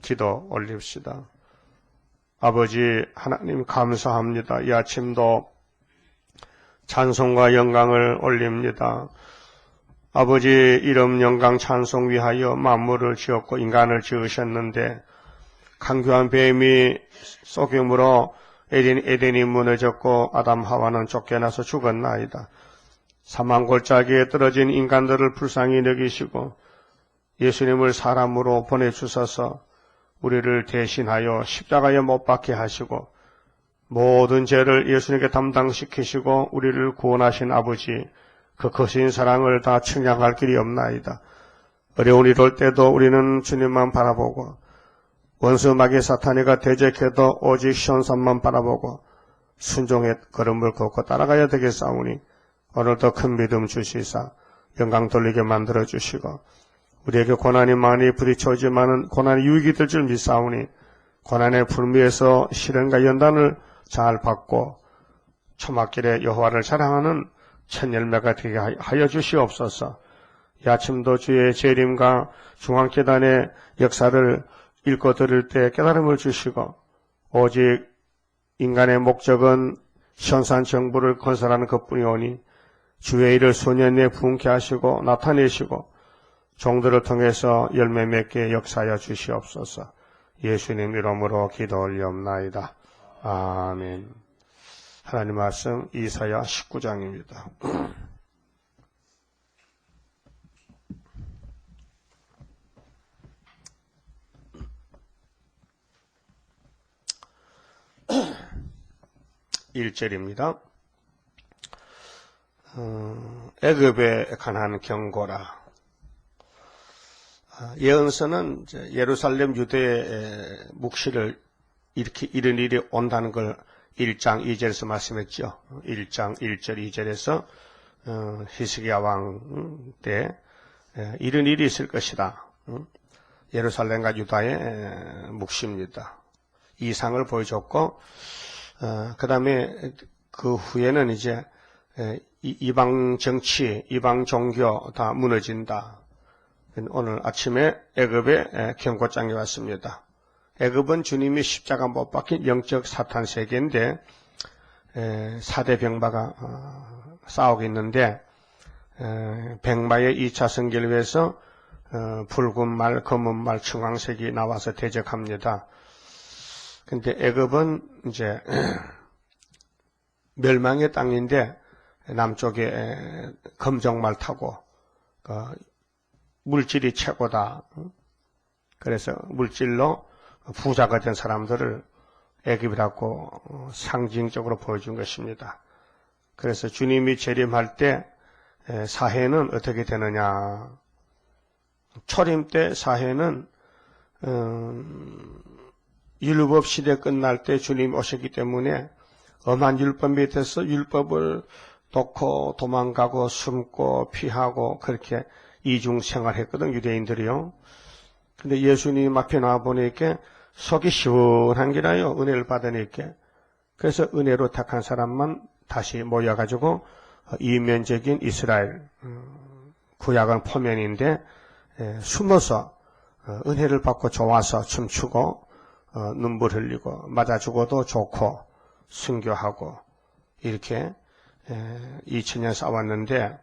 기도 올립시다. 아버지 하나님 감사합니다. 이 아침도 찬송과 영광을 올립니다. 아버지 이름 영광 찬송 위하여 만물을 지었고 인간을 지으셨는데 강교한 뱀이 속임으로 에덴이 무너졌고 아담 하와는 쫓겨나서 죽었나이다. 사망 골짜기에 떨어진 인간들을 불쌍히 여기시고 예수님을 사람으로 보내주셔서 우리를 대신하여 십자가에 못 박게 하시고 모든 죄를 예수님께 담당시키시고 우리를 구원하신 아버지, 그 거신 사랑을 다 측량할 길이 없나이다. 어려운 이럴 때도 우리는 주님만 바라보고 원수 마귀 사탄이가 대적해도 오직 시온산만 바라보고 순종의 걸음을 걷고 따라가야 되겠사오니 오늘도 큰 믿음 주시사 영광 돌리게 만들어주시고 우리에게 고난이 많이 부딪혀오지만은 고난이 유익이 될 줄 믿사오니 고난의 불미에서 시련과 연단을 잘 받고 초막길에 여호와를 자랑하는 첫 열매가 되게 하여 주시옵소서. 이 아침도 주의 재림과 중앙재단의 역사를 읽고 들을 때 깨달음을 주시고 오직 인간의 목적은 시온산 정부를 건설하는 것뿐이오니 주의 일을 소년에 부흥케 하시고 나타내시고 종들을 통해서 열매 맺게 역사하여 주시옵소서. 예수님 이름으로 기도 올리옵나이다. 아멘. 하나님 말씀 이사야 19장입니다. (1절입니다) 애굽에 관한 경고라. 예언서는 예루살렘 유대의 묵시를 이렇게 이런 일이 온다는 걸 1장 2절에서 말씀했죠. 1장 1절 2절에서 히스기야 왕 때 이런 일이 있을 것이다. 예루살렘과 유다의 묵시입니다. 이상을 보여줬고 그 다음에 그 후에는 이제 이방 정치, 이방 종교 다 무너진다. 오늘 아침에 애굽의 경고장에 왔습니다. 애굽은 주님이 십자가 못 박힌 영적 사탄 세계인데 4대 병마가 싸우고 있는데 병마의 2차 성결을 위해서 붉은 말, 검은 말, 청황색이 나와서 대적합니다. 근데 애굽은 이제 멸망의 땅인데 남쪽에 검정말 타고 물질이 최고다. 그래서 물질로 부자가 된 사람들을 애굽이라고 상징적으로 보여준 것입니다. 그래서 주님이 재림할 때 사해는 어떻게 되느냐. 초림 때 사해는 율법 시대 끝날 때 주님이 오셨기 때문에 엄한 율법 밑에서 율법을 놓고 도망가고 숨고 피하고 그렇게 이중 생활했거든, 유대인들이요. 근데 예수님 앞에 나와보니까 속이 시원한 게라요, 은혜를 받으니까. 그래서 은혜로 택한 사람만 다시 모여가지고 이면적인 이스라엘, 구약은 포면인데 숨어서 은혜를 받고 좋아서 춤추고 눈물 흘리고 맞아 죽어도 좋고 순교하고 이렇게 2000년 싸웠는데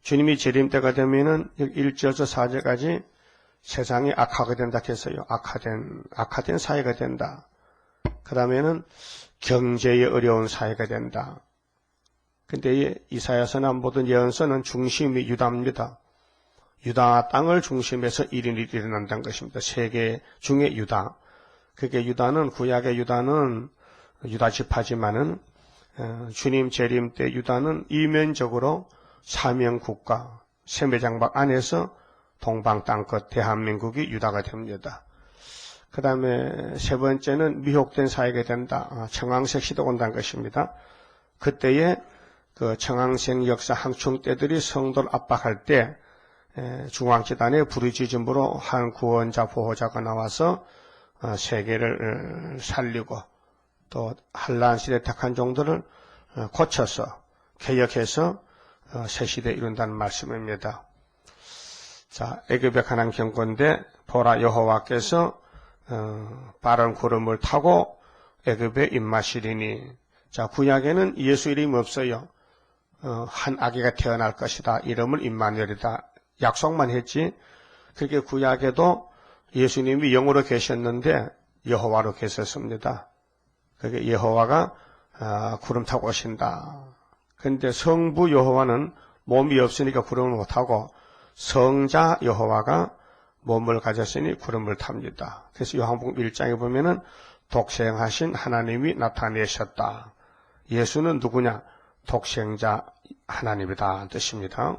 주님이 재림 때가 되면은 1절에서 4절까지 세상이 악하게 된다 했어요. 악화된 사회가 된다. 그 다음에는 경제에 어려운 사회가 된다. 근데 이사야서나 모든 예언서는 중심이 유다입니다. 유다 땅을 중심에서 일이 일어난다는 것입니다. 세계 중에 유다. 그게 유다는 구약의 유다는 유다 지파지만은 주님 재림 때 유다는 이면적으로 사명국가 세매장막 안에서 동방 땅끝 대한민국이 유다가 됩니다. 그 다음에 세 번째는 미혹된 사회가 된다. 청황색 시대가 온다는 것입니다. 그때에 그 청황색 역사 항충 때들이 성도를 압박할 때 중앙재단의 부르짖음으로 한 구원자 보호자가 나와서 세계를 살리고 또 한란 시대 택한 종들을 고쳐서 개혁해서 새 시대에 이룬다는 말씀입니다. 자, 애굽에 관한 경고인데 보라 여호와께서 빠른 구름을 타고 애굽에 입마시리니. 자, 구약에는 예수 이름이 없어요. 한 아기가 태어날 것이다. 이름을 임마누엘이다. 약속만 했지. 그렇게 구약에도 예수님이 영으로 계셨는데 여호와로 계셨습니다. 그게 여호와가 구름 타고 오신다. 그런데 성부 여호와는 몸이 없으니까 구름을 못 타고 성자 여호와가 몸을 가졌으니 구름을 탑니다. 그래서 요한복음 1장에 보면은 독생하신 하나님이 나타내셨다. 예수는 누구냐? 독생자 하나님이다 뜻입니다.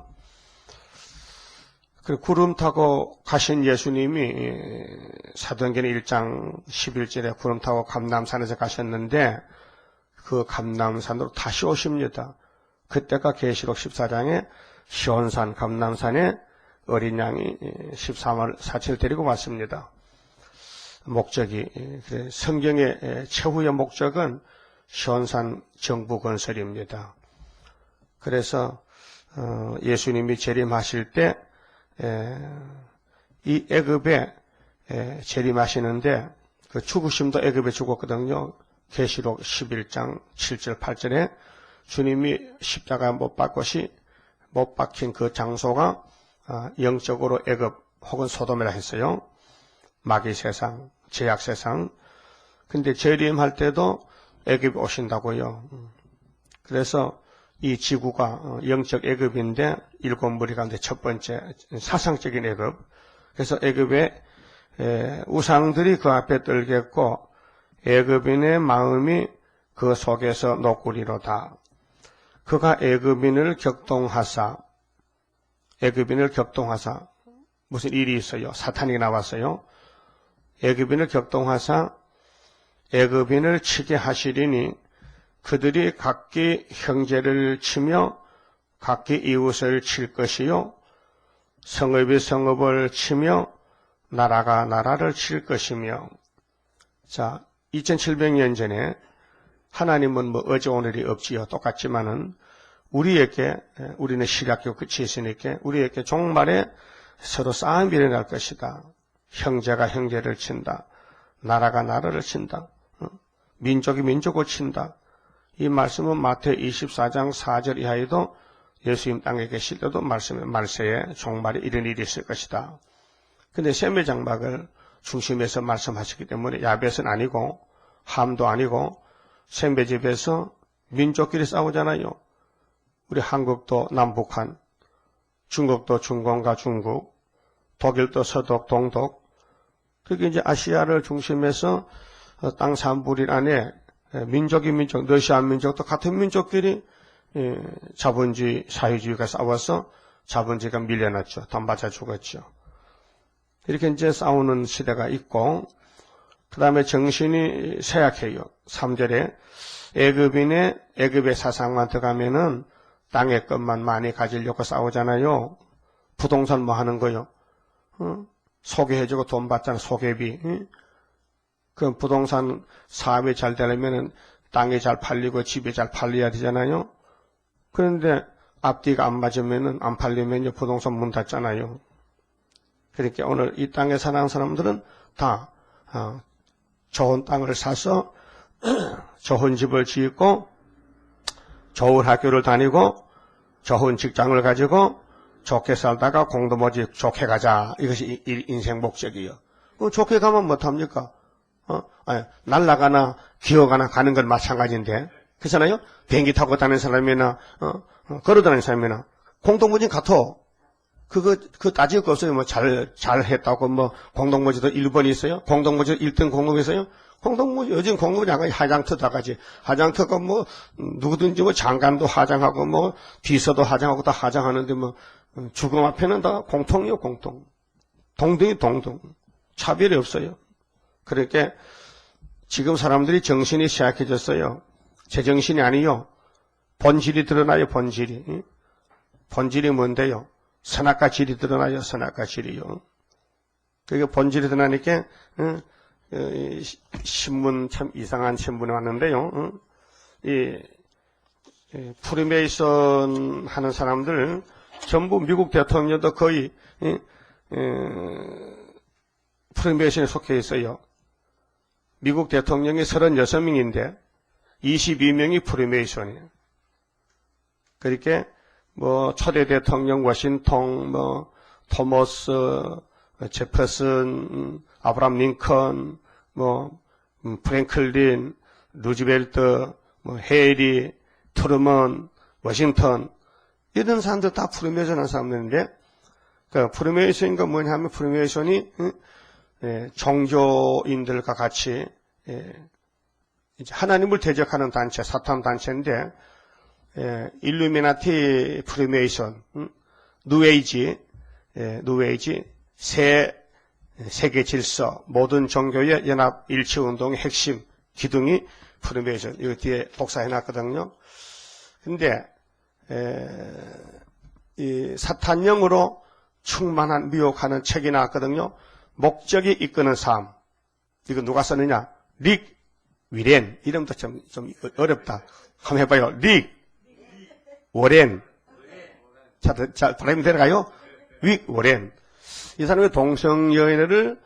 그리고 구름 타고 가신 예수님이 사도행전 1장 11절에 구름 타고 감람산에서 가셨는데 그 감람산으로 다시 오십니다. 그때가 계시록 14장에 시온산 감람산에 어린 양이 13월 사체를 데리고 왔습니다. 목적이 성경의 최후의 목적은 시온산 정부 건설입니다. 그래서 예수님이 재림하실 때 이 애굽에 재림하시는데 그 죽으심도 애굽에 죽었거든요. 계시록 11장 7절 8절에 주님이 십자가 못 박힌 그 장소가 영적으로 애굽 혹은 소돔이라 했어요. 마귀 세상, 죄악 세상. 근데 재림할 때도 애굽에 오신다고요. 그래서 이 지구가 영적 애굽인데 일곱 무리 가운데 첫 번째 사상적인 애굽. 그래서 애굽의 우상들이 그 앞에 떨겠고 애굽인의 마음이 그 속에서 노꾸리로다. 그가 애굽인을 격동하사 무슨 일이 있어요. 사탄이 나왔어요. 애굽인을 격동하사 애굽인을 치게 하시리니 그들이 각기 형제를 치며 각기 이웃을 칠 것이요 성읍이 성읍을 치며 나라가 나라를 칠 것이며. 자, 2700년 전에 하나님은 뭐 어제 오늘이 없지요. 똑같지만은 우리는 신약교 끝이 있으니까 우리에게 종말에 서로 싸움이 일어날 것이다. 형제가 형제를 친다. 나라가 나라를 친다. 민족이 민족을 친다. 이 말씀은 마태오 24장 4절 이하에도 예수님 땅에 계실 때도 말세에 종말에 이런 일이 있을 것이다. 근데 셈의 장막을 중심에서 말씀하셨기 때문에 야벳은 아니고 함도 아니고 셈의 집에서 민족끼리 싸우잖아요. 우리 한국도 남북한, 중국도 중공과 중국, 독일도 서독, 동독. 그게 이제 아시아를 중심해서 땅 3분일 안에 민족이 민족, 러시아 민족도 같은 민족끼리 자본주의, 사회주의가 싸워서 자본주의가 밀려났죠. 돈 받아 죽었죠. 이렇게 이제 싸우는 시대가 있고, 그 다음에 정신이 쇠약해요. 3절에 애굽의 사상만 들어가면은 땅의 것만 많이 가지려고 싸우잖아요. 부동산 뭐 하는 거요? 소개해주고 돈 받잖아, 소개비. 그 부동산 사업이 잘 되려면은 땅이 잘 팔리고 집이 잘 팔려야 되잖아요. 그런데 앞뒤가 안 맞으면은 안 팔리면 부동산 문 닫잖아요. 그러니까 오늘 이 땅에 사는 사람들은 다 좋은 땅을 사서 좋은 집을 짓고 좋은 학교를 다니고 좋은 직장을 가지고 좋게 살다가 공도모지 좋게 가자. 이것이 인생 목적이에요. 좋게 가면 못합니까? 날아가나 기어가나 가는 건 마찬가지인데. 그렇잖아요? 비행기 타고 다니는 사람이나 걸어 다니는 사람이나 공동모지 같아. 그거 따질 거 없어요. 뭐 잘했다고 뭐 공동모지도 1번이 있어요? 공동모지도 1등 공동이 있어요? 공동모지 요즘 공동모지 하장터 다 가지. 하장터가 뭐 누구든지 뭐 장관도 하장하고 뭐 비서도 하장하고 다 하장하는데 뭐 죽음 앞에는 다 공통이요, 공통. 동등이 동등. 차별이 없어요. 그러니까 지금 사람들이 정신이 쇠약해졌어요. 제정신이 아니요. 본질이 드러나요, 본질이. 본질이 뭔데요? 선악과 질이 드러나요, 선악과 질이요. 그게 본질이 드러나니까 신문 참 이상한 신문이 왔는데요. 이 프리메이슨 하는 사람들 전부 미국 대통령도 거의 프리메이슨에 속해 있어요. 미국 대통령이 36명인데 22명이 프리메이션이에요. 그렇게 뭐 초대 대통령 워싱턴, 뭐 토머스, 제퍼슨, 아브라함 링컨, 뭐 프랭클린, 루즈벨트, 뭐 해리, 트루먼, 워싱턴 이런 사람들 다 프리메이션한 사람들인데, 그 프리메이션인가 뭐냐 하면 프리메이션이 종교인들과 같이 이제 하나님을 대적하는 단체, 사탄 단체인데, 일루미나티, 프리메이션, 뉴에이지, 세계 질서, 모든 종교의 연합 일치 운동의 핵심 기둥이 프리메이션. 이거 뒤에 복사해놨거든요. 근데 이 사탄령으로 충만한 미혹하는 책이 나왔거든요. 목적이 이끄는 삶. 이거 누가 썼느냐? 릭 위렌. 이름도 좀 어렵다. 한번 해봐요. 릭 워렌. 자, 발음이 들어가요? 릭 워렌. 이 사람이 동성연애를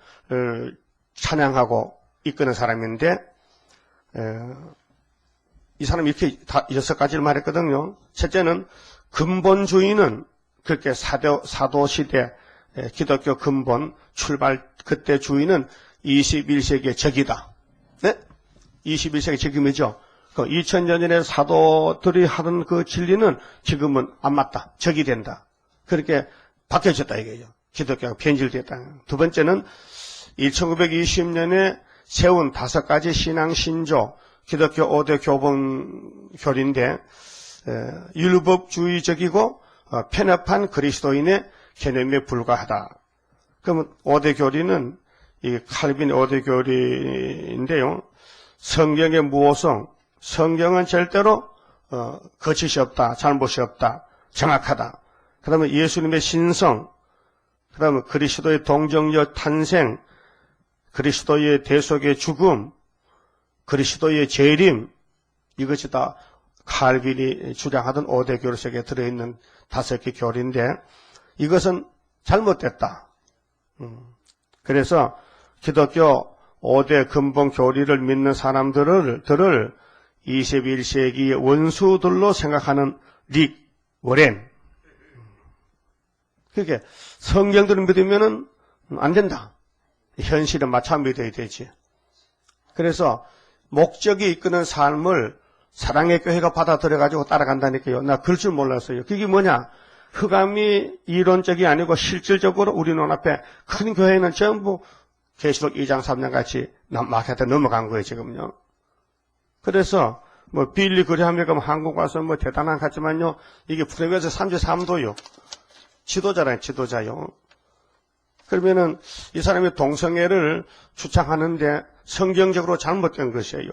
찬양하고 이끄는 사람인데, 이 사람이 이렇게 다 6가지를 말했거든요. 첫째는 근본주의는 그렇게 사도시대 기독교 근본 출발 그때 주의는 21세기의 적이다. 네? 21세기 적임이죠. 그 2000년 전에 사도들이 하던 그 진리는 지금은 안 맞다. 적이 된다. 그렇게 바뀌어졌다 이거예요. 기독교가 변질됐다. 두 번째는 1920년에 세운 5가지 신앙 신조 기독교 5대 교리인데 율법주의적이고 편협한 그리스도인의 개념에 불과하다. 그러면 5대 교리는 이 칼빈 5대 교리인데요. 성경의 무호성, 성경은 절대로 거짓이 없다, 잘못이 없다, 정확하다. 그 다음에 예수님의 신성, 그 다음에 그리스도의 동정녀 탄생, 그리스도의 대속의 죽음, 그리스도의 재림, 이것이 다 칼빈이 주장하던 5대 교리 속에 들어있는 5개 교리인데 이것은 잘못됐다. 그래서 기독교 5대 근본 교리를 믿는 사람들을 21세기의 원수들로 생각하는 릭 워렌. 그렇게 성경들을 믿으면은 안 된다. 현실에 맞춰 믿어야 되지. 그래서 목적이 이끄는 삶을 사랑의 교회가 받아들여가지고 따라간다니까요. 나 그럴 줄 몰랐어요. 그게 뭐냐? 흑암이 이론적이 아니고 실질적으로 우리 눈앞에 큰 교회는 전부 계시록 2장 3장 같이 마켓에 넘어간 거예요, 지금요. 그래서 뭐 빌리 그레함이가 한국 와서 뭐 대단한 것 같지만요. 이게 프레베에서 33도요. 지도자라요, 지도자요. 그러면은 이 사람이 동성애를 주창하는데 성경적으로 잘못된 것이에요.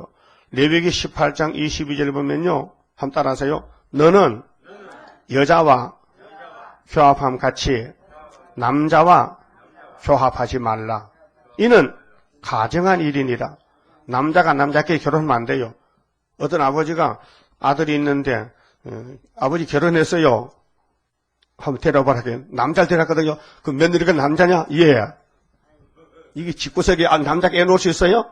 레위기 18장 22절 보면요. 한번 따라하세요. 너는 여자와 교합함 같이 남자와 교합하지 말라. 이는 가정한 일이니라. 남자가 남자끼리 결혼하면 안 돼요. 어떤 아버지가 아들이 있는데 아버지 결혼했어요. 한번 데려봐라. 남자를 데려갔거든요. 그 며느리가 남자냐? 예. 이게 집구석에 남자가 애 놓을 수 있어요?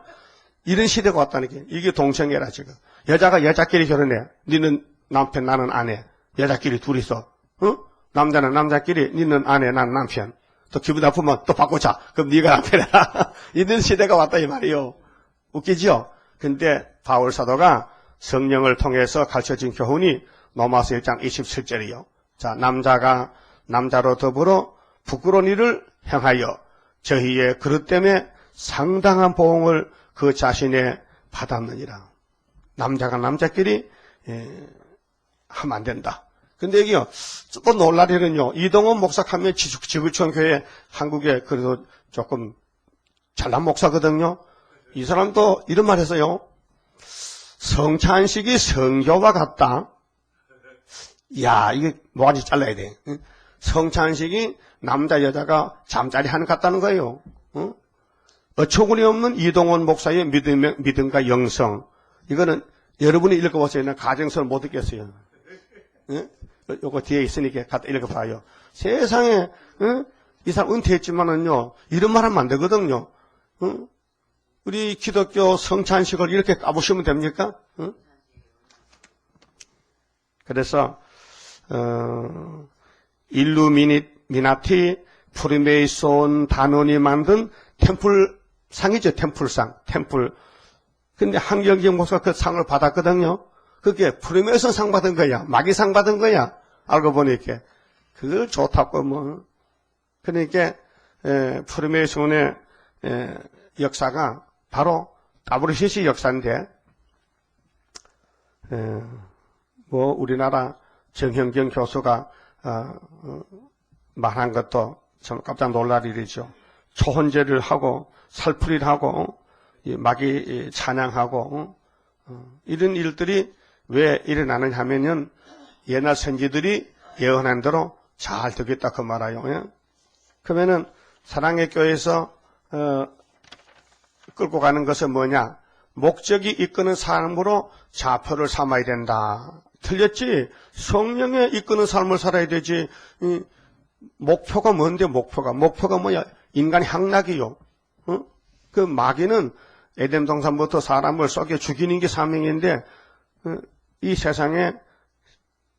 이런 시대가 왔다니까. 이게 동성애라 지금. 여자가 여자끼리 결혼해. 니는 남편, 나는 아내. 여자끼리 둘이서. 응? 남자는 남자끼리, 니는 아내, 난 남편. 또 기분 나쁘면 또 바꾸자. 그럼 네가 남편이라. 이런 시대가 왔다 이 말이요. 웃기죠? 근데 바울 사도가 성령을 통해서 가르쳐진 교훈이 로마서 1장 27절이요. 자, 남자가 남자로 더불어 부끄러운 일을 행하여 저희의 그릇 때문에 상당한 보응을 그 자신에 받았느니라. 남자가 남자끼리 하면 안 된다. 근데 이게요, 또 놀랄 일은요, 이동원 목사 하면 지구촌 교회 한국에 그래도 조금 잘난 목사거든요. 이 사람도 이런 말 했어요. 성찬식이 성교와 같다. 야, 이게 뭐가지 잘라야 돼. 성찬식이 남자 여자가 잠자리 하는 것 같다는 거예요. 어처구니 없는 이동원 목사의 믿음과 영성. 이거는 여러분이 읽어보세요. 나 가정서를 못 읽겠어요. 요거 뒤에 있으니까 갖다 읽어봐요. 세상에 이 사람 은퇴했지만은요 이런 말 하면 안 되거든요. 우리 기독교 성찬식을 이렇게 까부시면 됩니까? 응? 그래서 일루미나티 프리메이손 단원이 만든 템플상이죠. 템플상. 템플. 근데 한경직 목사가 그 상을 받았거든요. 그게 프리메이손 상 받은 거야. 마귀상 받은 거야. 알고 보니까. 그걸 좋다고 뭐. 그러니까 프리메이손의 역사가 바로 WCC 역사인데 뭐 우리나라 정형경 교수가 말한 것도 참 깜짝 놀랄 일이죠. 초혼제를 하고 살풀이를 하고 마귀 찬양하고 이런 일들이 왜 일어나느냐 하면은 옛날 선지들이 예언한 대로 잘 되겠다 그 말아요. 예? 그러면은 사랑의 교회에서 끌고 가는 것은 뭐냐? 목적이 이끄는 삶으로 좌표를 삼아야 된다. 틀렸지? 성령에 이끄는 삶을 살아야 되지. 목표가 뭔데 목표가? 목표가 뭐야? 인간 향락이요. 그 마귀는 에덴 동산부터 사람을 썩여 죽이는 게 사명인데 이 세상에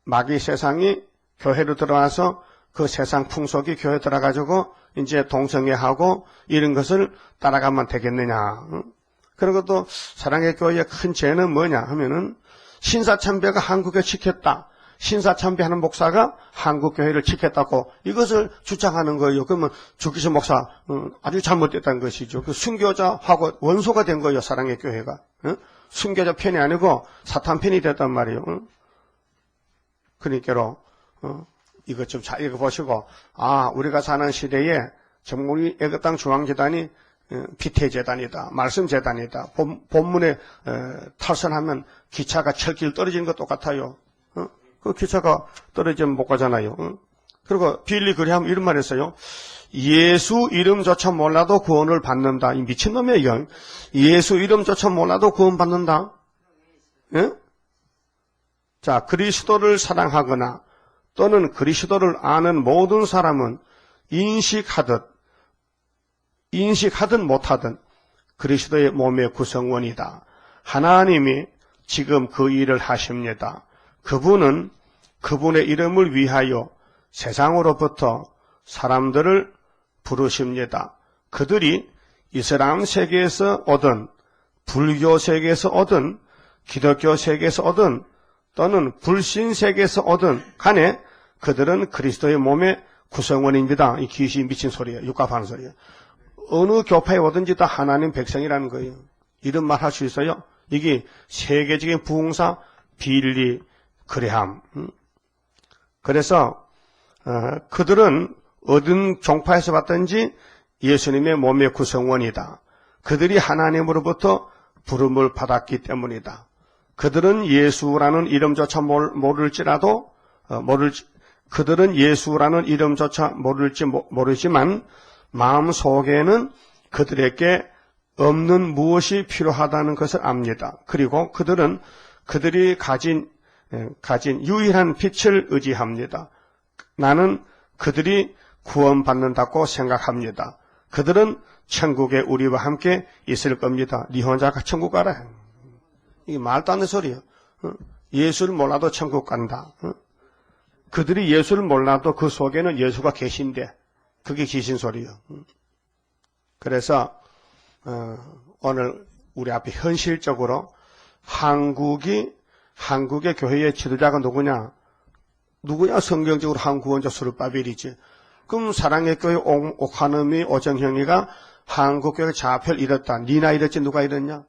마귀 세상이 교회로 들어와서 그 세상 풍속이 교회 들어가지고 이제 동성애하고 이런 것을 따라가면 되겠느냐. 그리고 사랑의 교회의 큰 죄는 뭐냐 하면은 신사참배가 한국에 지켰다. 신사참배하는 목사가 한국교회를 지켰다고 이것을 주장하는 거예요. 그러면 주기수 목사 아주 잘못됐다는 것이죠. 그 순교자하고 원소가 된 거예요. 사랑의 교회가. 순교자 편이 아니고 사탄 편이 됐단 말이에요. 그러니까로 이것 좀 잘 읽어보시고 우리가 사는 시대에 정말 우리 애국당 중앙재단이 피태재단이다. 말씀재단이다. 본문에 탈선하면 기차가 철길 떨어지는 것 똑같아요. 그 기차가 떨어지면 못 가잖아요. 그리고 빌리 그레함 이런 말 했어요. 예수 이름조차 몰라도 구원을 받는다. 이 미친놈이에요. 예수 이름조차 몰라도 구원 받는다. 예? 자, 그리스도를 사랑하거나 또는 그리스도를 아는 모든 사람은 인식하듯 못하든 그리스도의 몸의 구성원이다. 하나님이 지금 그 일을 하십니다. 그분은 그분의 이름을 위하여 세상으로부터 사람들을 부르십니다. 그들이 이슬람 세계에서 오든 불교 세계에서 오든 기독교 세계에서 오든 또는 불신 세계에서 오든 간에 그들은 그리스도의 몸의 구성원입니다. 이 귀신 미친 소리예요. 육갑하는 소리예요. 어느 교파에 오든지 다 하나님 백성이라는 거예요. 이런 말 할 수 있어요? 이게 세계적인 부흥사 빌리 그레함. 그래서 그들은 어떤 종파에서 왔든지 예수님의 몸의 구성원이다. 그들이 하나님으로부터 부름을 받았기 때문이다. 그들은 예수라는 이름조차 모를지라도 그들은 예수라는 이름조차 모르지만 마음속에는 그들에게 없는 무엇이 필요하다는 것을 압니다. 그리고 그들은 그들이 가진 유일한 빛을 의지합니다. 나는 그들이 구원받는다고 생각합니다. 그들은 천국에 우리와 함께 있을 겁니다. 네 혼자가 천국 가라. 이게 말도 안 되는 소리예요. 예수를 몰라도 천국 간다. 그들이 예수를 몰라도 그 속에는 예수가 계신데 그게 귀신 소리예요. 그래서 오늘 우리 앞에 현실적으로 한국의 교회의 지도자가 누구냐? 성경적으로 한구원자 수르바벨이지. 그럼 사랑의 교회 옥하놈이 오정형이가 한국교회 좌표를 잃었다. 니나 잃었지 누가 잃었냐?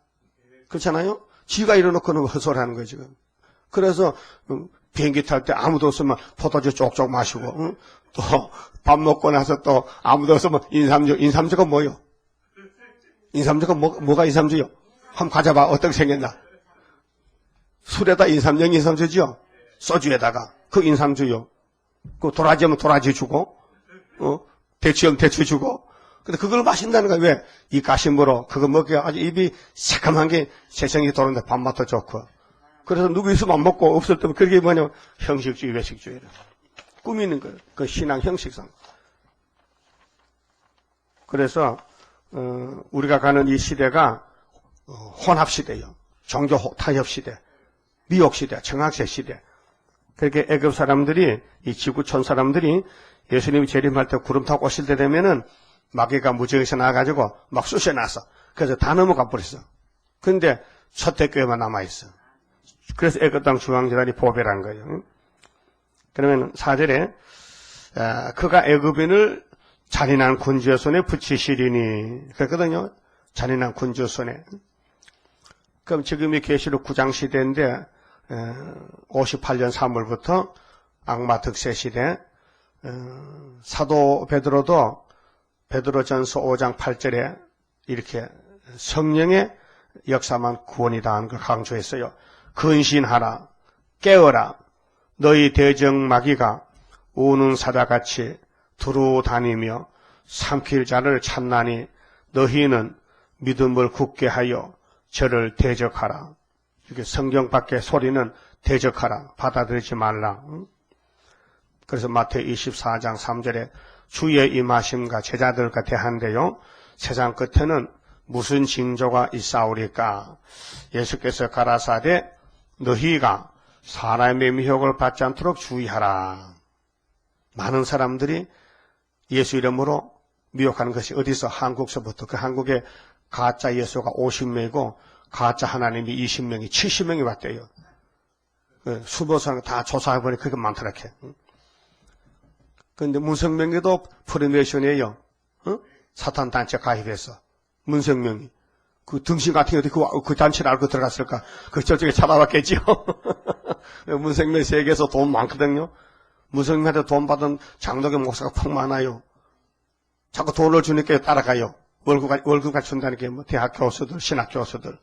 그렇잖아요? 지가 잃어놓고는 헛소리하는 거예요 지금. 그래서 비행기 탈 때 아무도 없으면 포도주 쪽쪽 마시고 또 밥 먹고 나서 또 아무도 없으면 인삼주가 뭐요? 인삼주가 뭐가 인삼주요? 한번 가져봐. 어떻게 생겼나? 술에다 인삼주지요? 소주에다가 그 인삼주요. 그 도라지면 도라지 주고 대추면 대추 주고. 근데 그걸 마신다는 거야. 왜? 이 가심으로 그거 먹기가 아주 입이 새까만 게 세상이 도는데 밥맛도 좋고. 그래서 누구 있으면 안 먹고 없을 때면 그게 뭐냐면 형식주의, 외식주의라. 꾸미는 거예요. 그 신앙 형식상. 그래서 우리가 가는 이 시대가 혼합시대요. 종교 타협시대, 미혹시대, 청학세 시대. 그렇게 애굽 사람들이, 이 지구촌 사람들이 예수님이 재림할 때 구름 타고 오실 때 되면은 마귀가 무지에서 나와가지고 막 쑤셔놨어. 그래서 다 넘어가 버렸어. 근데 초대교회만 남아있어. 그래서 애굽 땅 중앙재단이 보배란 거예요. 그러면 4절에 그가 애굽인을 잔인한 군주의 손에 붙이시리니 그랬거든요. 잔인한 군주의 손에. 그럼 지금이 계시록 9장 시대인데 58년 3월부터 악마 득세 시대. 사도 베드로도 베드로전서 5장 8절에 이렇게 성령의 역사만 구원이다 하는 걸 강조했어요. 근신하라, 깨어라, 너희 대적 마귀가 우는 사자같이 두루 다니며 삼킬 자를 찾나니 너희는 믿음을 굳게 하여 저를 대적하라. 이렇게 성경 밖의 소리는 대적하라, 받아들이지 말라. 그래서 마태오 24장 3절에 주의 임하심과 제자들과 대한데요. 세상 끝에는 무슨 징조가 있사오리까? 예수께서 가라사대 너희가 사람의 미혹을 받지 않도록 주의하라. 많은 사람들이 예수 이름으로 미혹하는 것이 어디서? 한국서부터. 그 한국에 가짜 예수가 50명이고 가짜 하나님이 20명이 70명이 왔대요. 수보상 다 조사해보니 그게 많더라. 그런데 문성명이도 프리메이션이에요. 사탄 단체 가입해서. 문성명이. 그 등신 같은 게 어디 그 단체를 알고 들어갔을까? 그 저쪽에 찾아봤겠지요. 문성명 세계에서 돈 많거든요. 문성명한테 돈 받은 장덕의 목사가 퍽 많아요. 자꾸 돈을 주니까 따라가요. 월급가 준다는 게 뭐 대학 교수들, 신학 교수들.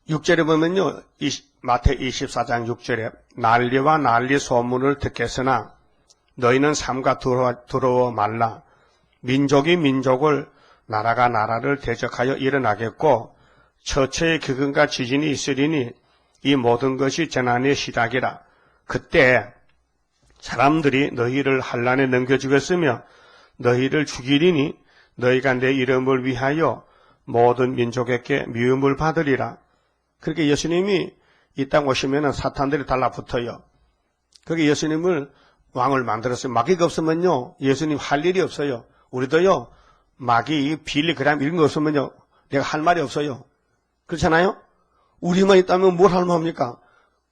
육절에 보면요, 마태 24장 6절에 난리와 난리 소문을 듣겠으나 너희는 삼가 두려워 말라. 민족이 민족을, 나라가 나라를 대적하여 일어나겠고 처처의 기근과 지진이 있으리니 이 모든 것이 재난의 시작이라. 그때 사람들이 너희를 환난에 넘겨주겠으며 너희를 죽이리니 너희가 내 이름을 위하여 모든 민족에게 미움을 받으리라. 그렇게 예수님이 이 땅 오시면 사탄들이 달라붙어요. 그렇게 예수님을 왕을 만들었어요. 마귀가 없으면요 예수님 할 일이 없어요. 우리도요 마귀, 빌리그램 이런 거 없으면요 내가 할 말이 없어요. 그렇잖아요? 우리만 있다면 뭘 할 맙니까?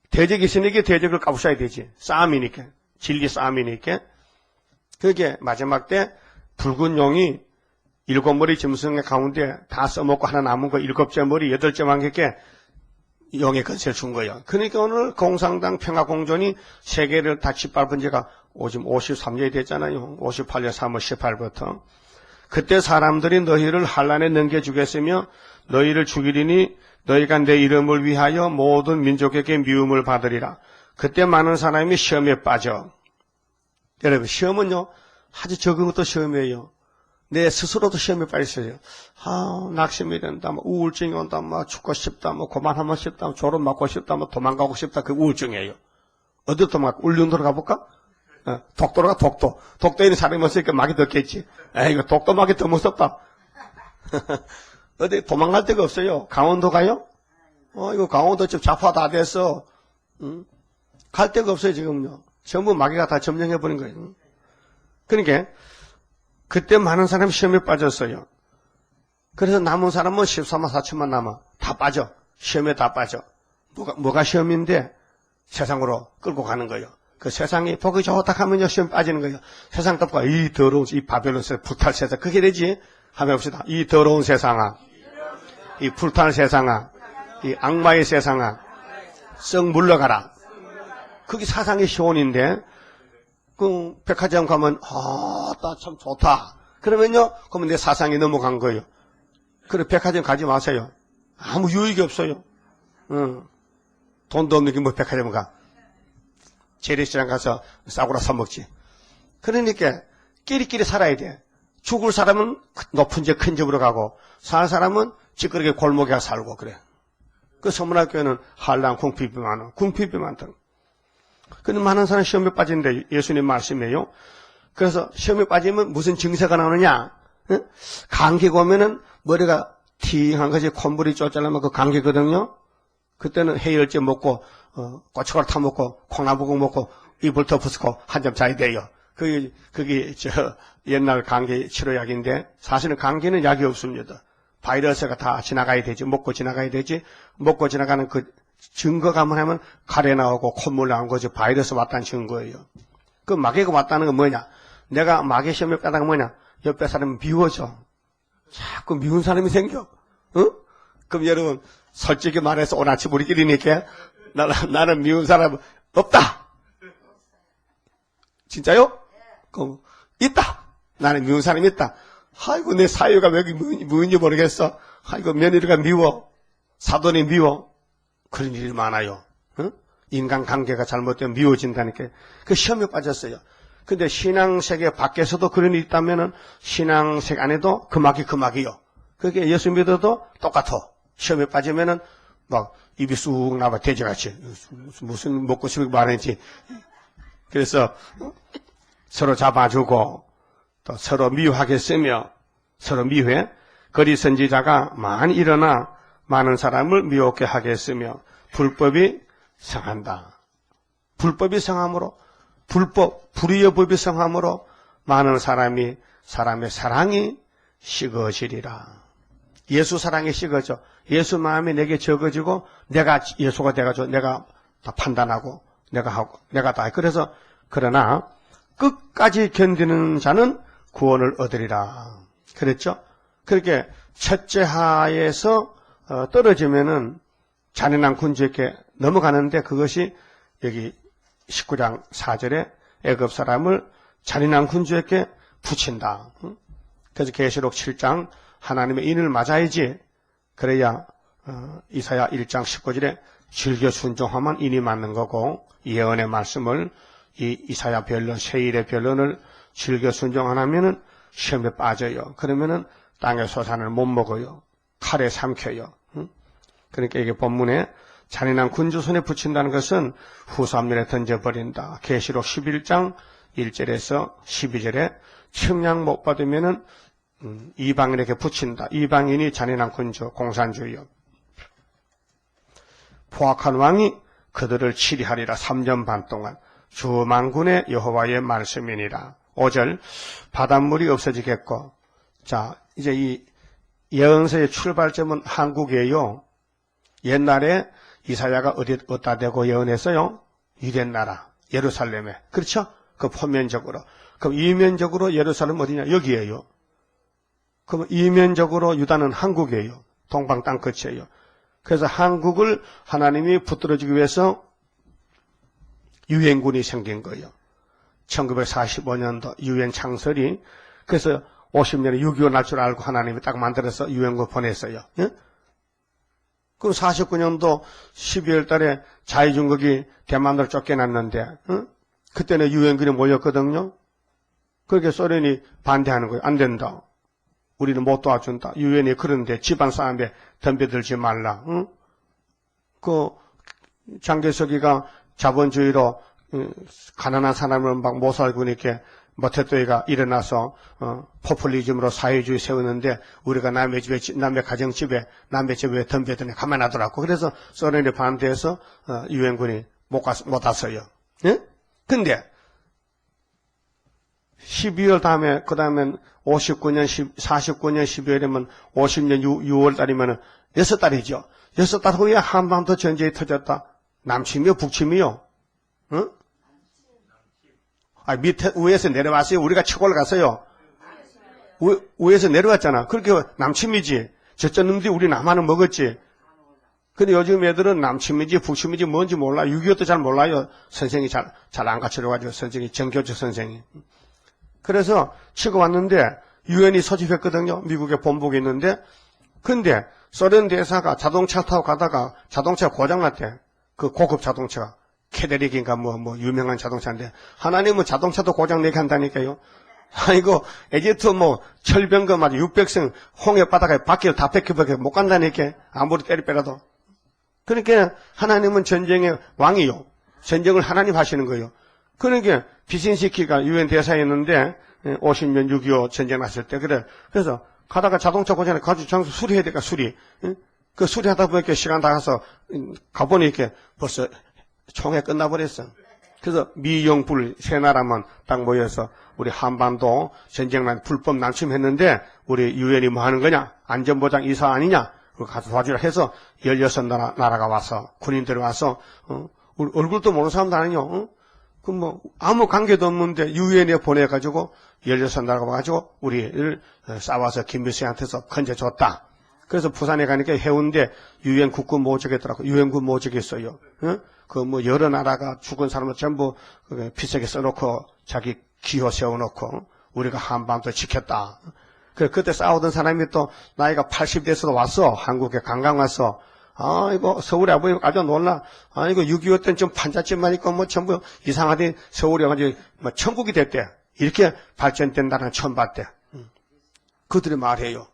대적이 있으니까 대적을 까부셔야 되지. 싸움이니까. 진리 싸움이니까. 그게 마지막 때 붉은 용이 7머리 짐승의 가운데 다 써먹고 하나 남은 거 7째 머리 8째 왕에게 용의 건세를 준 거예요. 그러니까 오늘 공산당 평화공존이 세계를 다 짓밟은 지가 지금 53년이 됐잖아요. 58년 3월 18일부터. 그때 사람들이 너희를 환난에 넘겨주겠으며 너희를 죽이리니 너희가 내 이름을 위하여 모든 민족에게 미움을 받으리라. 그때 많은 사람이 시험에 빠져. 여러분 시험은요 아주 적은 것도 시험이에요. 내 스스로도 시험에 빠졌어요. 낙심이 된다, 우울증이 온다, 죽고 싶다, 그만하고 싶다, 졸업 맞고 싶다, 도망가고 싶다, 그 우울증이에요. 어디 도망가? 울릉도로 가볼까? 독도로 가, 독도. 독도에 있는 사람이 없으니까 막이 덥겠지. 이거 독도 막이 더 무섭다. 어디 도망갈 데가 없어요. 강원도 가요? 이거 강원도 집 좌파 다 돼서, 갈 데가 없어요, 지금요. 전부 마귀가 다 점령해버린 거예요. 그러니까, 그때 많은 사람이 시험에 빠졌어요. 그래서 남은 사람은 14만 4천만 남아. 다 빠져. 시험에 다 빠져. 뭐가 시험인데? 세상으로 끌고 가는 거예요. 그 세상이 보기 좋다 하면요, 시험 빠지는 거예요. 세상 덮고, 이 더러운, 이 바벨론에서 불탈 세상. 그게 되지? 한번 해봅시다. 이 더러운 세상아. 이 불탈 세상아. 이 악마의 세상아. 썩 물러가라. 그게 사상의 시온인데, 그 백화점 가면 나 참 좋다. 그러면요, 그러면 내 사상이 넘어간 거예요. 그래 백화점 가지 마세요. 아무 유익이 없어요. 돈도 없는 게 뭐 백화점 가. 재래시장 가서 싸구려 사 먹지. 그러니까 끼리끼리 살아야 돼. 죽을 사람은 높은 집 큰 집으로 가고 살 사람은 찌끄러기 골목에 가서 살고 그래. 그 서문학교에는 한란 궁핍이 많아. 궁핍이 많다. 근데 많은 사람이 시험에 빠진데 예수님 말씀이에요. 그래서 시험에 빠지면 무슨 증세가 나오느냐? 응? 감기가 오면은 머리가 팅한 것이 콧물이 쫓아나면 그 감기거든요. 그때는 해열제 먹고 고춧가루 타 먹고 콩나물국 먹고 이불 덮어쓰고 한잠 자야 돼요. 그게 옛날 감기 치료약인데 사실은 감기는 약이 없습니다. 바이러스가 다 지나가야 되지. 먹고 지나가야 되지. 먹고 지나가는 그 증거가만 하면 가래 나오고 콧물 나온 거지. 바이러스 왔다는 증거예요. 그 마개가 왔다는 건 뭐냐? 내가 마개 시험에 빼다가 뭐냐? 옆에 사람은 미워져. 자꾸 미운 사람이 생겨. 응? 그럼 여러분 솔직히 말해서 오늘 아침 우리끼리니까 나는 미운 사람 없다. 진짜요? 그럼 있다. 나는 미운 사람이 있다. 아이고 내 사유가 왜 뭐인지 모르겠어. 아이고 며느리가 미워. 사돈이 미워. 그런 일이 많아요. 응? 인간관계가 잘못되면 미워진다니까. 그 시험에 빠졌어요. 근데 신앙세계 밖에서도 그런 일이 있다면은 신앙세계 안에도 그 막이요. 그게 예수 믿어도 똑같아. 시험에 빠지면은 막 입이 쑥 나와 돼지같이 무슨 먹고 싶은 말인지. 그래서 서로 잡아주고 또 서로 미워하게 쓰며 서로 미워해. 거리 선지자가 많이 일어나 많은 사람을 미워하게 하겠으며 불법이 성한다. 불법이 성함으로 불의의 법이 성함으로 많은 사람의 사랑이 식어지리라. 예수 사랑이 식어져. 예수 마음이 내게 적어지고 내가 예수가 돼가지고 내가 다 판단하고 내가 하고 내가 다. 그래서 그러나 끝까지 견디는 자는 구원을 얻으리라. 그랬죠? 그렇게 첫째 하에서 떨어지면은 잔인한 군주에게 넘어가는데 그것이 여기 19장 4절에 애굽 사람을 잔인한 군주에게 붙인다. 그래서 계시록 7장 하나님의 인을 맞아야지. 그래야 이사야 1장 19절에 즐겨 순종하면 인이 맞는 거고 예언의 말씀을 이 이사야 변론, 세일의 변론을 즐겨 순종 안 하면은 시험에 빠져요. 그러면은 땅의 소산을 못 먹어요. 칼에 삼켜요. 그러니까 이게 본문에 잔인한 군주 손에 붙인다는 것은 후삼년에 던져버린다. 계시록 11장 1절에서 12절에 측량 못 받으면은 이방인에게 붙인다. 이방인이 잔인한 군주, 공산주의요. 포악한 왕이 그들을 치리하리라. 3년 반 동안 주 만군의 여호와의 말씀이니라. 5절 바닷물이 없어지겠고. 자, 이제 이 예언서의 출발점은 한국이에요. 옛날에 이사야가 어디다 대고 예언했어요? 유대 나라 예루살렘에. 그렇죠? 그 표면적으로. 그럼 이면적으로 예루살렘 어디냐? 여기에요. 그럼 이면적으로 유다는 한국이에요. 동방 땅끝이에요. 그래서 한국을 하나님이 붙들어주기 위해서 유엔군이 생긴 거예요. 1945년도 유엔 창설이. 그래서 50년에 6.25 날 줄 알고 하나님이 딱 만들어서 유엔군 보냈어요. 예? 그럼 49년도 12월 달에 자유중국이 대만으로 쫓겨났는데 그때는 유엔군이 모였거든요. 그렇게 소련이 반대하는 거예요. 안 된다. 우리는 못 도와준다. 유엔이 그런데 집안 싸움에 덤벼들지 말라. 그 장개석이가 자본주의로 가난한 사람을 막 못 살고 이렇게 모태또이가 일어나서 포퓰리즘으로 사회주의 세우는데 우리가 남의 가정집에 남의 집에 덤벼드니 가만 놔두라고. 그래서 소련이 반대해서 유엔군이 못 왔어요. 예? 근데 12월 다음에 그 다음엔 49년 12월이면 50년 6월 달이면 6달이죠. 6달 후에 한반도 전쟁이 터졌다. 남침이요 북침이요? 응? 밑에 위에서 내려왔어요. 우리가 치고 올라갔어요. 위에서 내려왔잖아. 그렇게 남침이지. 저쪽 놈들이 우리 남한은 먹었지. 근데 요즘 애들은 남침이지 북침이지 뭔지 몰라. 6.25도 잘 몰라요. 선생이 잘 안 가르쳐줘가지고 선생이 정교주 선생이. 그래서 치고 왔는데 유엔이 소집했거든요. 미국에 본부가 있는데. 근데 소련 대사가 자동차 타고 가다가 자동차가 고장났대. 그 고급 자동차가. 캐데릭인가 뭐 유명한 자동차인데 하나님은 자동차도 고장내게 한다니까요. 아이고 에기프트 철병거 맞아 600성 홍해 바다가 밖에 다 뺏겨버려 못 간다니까. 아무리 때리 빼라도. 그러니까 하나님은 전쟁의 왕이요. 전쟁을 하나님 하시는 거예요. 그러니까 비신시키가 유엔 대사였는데 50년 6.25 전쟁 났을 때 그래서 가다가 자동차 고장에 가지고 장소 수리해야 될까 수리. 그 수리하다 보니까 시간 다 가서 가보니 이렇게 벌써 총회 끝나버렸어. 그래서 미영불 세 나라만 딱 모여서 우리 한반도 전쟁난 불법 난침했는데 우리 유엔이 뭐 하는 거냐? 안전보장 이사 아니냐? 그거 가서 도와주라 해서 16나라가 와서 군인들이 와서 우리 얼굴도 모르는 사람도 아니요. 그 뭐 아무 관계도 없는데 유엔에 보내가지고 16나라가 와가지고 우리를 싸워서 김일성한테서 건져줬다. 그래서 부산에 가니까 해운대 유엔 국군 모적이 있더라고. 유엔군 모적이 있어요. 그 뭐 여러 나라가 죽은 사람을 전부 피색에 써놓고 자기 기호 세워놓고 우리가 한반도 지켰다. 그때 싸우던 사람이 또 나이가 80대에서도 왔어. 한국에 관광 왔어. 이거 서울에 아버지 아주 놀라. 이거 6.25 때는 좀 판잣집만 있고 뭐 전부 이상하게 서울이 가지고 뭐 천국이 됐대. 이렇게 발전된 나라는 처음 봤대. 그들이 말해요.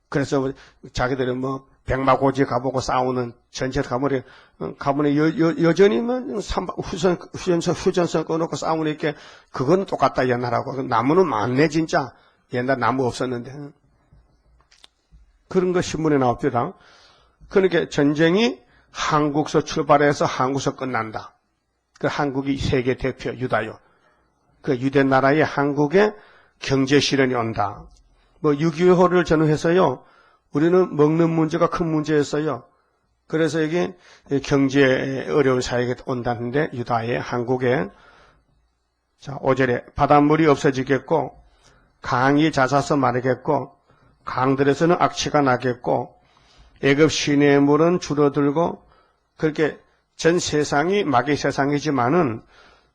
그래서 자기들은 뭐 백마고지 가보고 싸우는 전체 가문에 여전히 뭐 휴전선 꺼놓고 싸우니까 그건 똑같다 옛날하고. 나무는 많네 진짜. 옛날 나무 없었는데. 그런 거 신문에 나옵니다. 그러니까 전쟁이 한국서 출발해서 한국서 끝난다. 그 한국이 세계 대표 유다요. 그 유대 나라의 한국에 경제 실현이 온다. 뭐 6.25를 전후해서요. 우리는 먹는 문제가 큰 문제였어요. 그래서 이게 경제 어려운 사회가 온다는데 유다의 한국에 자 5절에 바닷물이 없어지겠고 강이 잦아서 마르겠고 강들에서는 악취가 나겠고 애굽 시내의 물은 줄어들고 그렇게 전 세상이 마귀 세상이지만은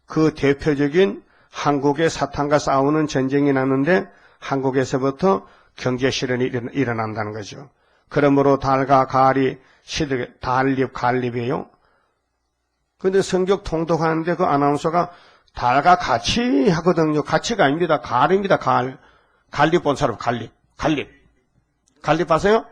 그 대표적인 한국의 사탄과 싸우는 전쟁이 나는데 한국에서부터 경제 실현이 일어난다는 거죠. 그러므로 달과 가을이 시들게 달립이에요. 그런데 성경 통독하는데 그 아나운서가 달과 같이 하거든요. 같이가 아닙니다. 가을입니다. 가을. 갈립 본 사람 갈립. 갈립 아세요?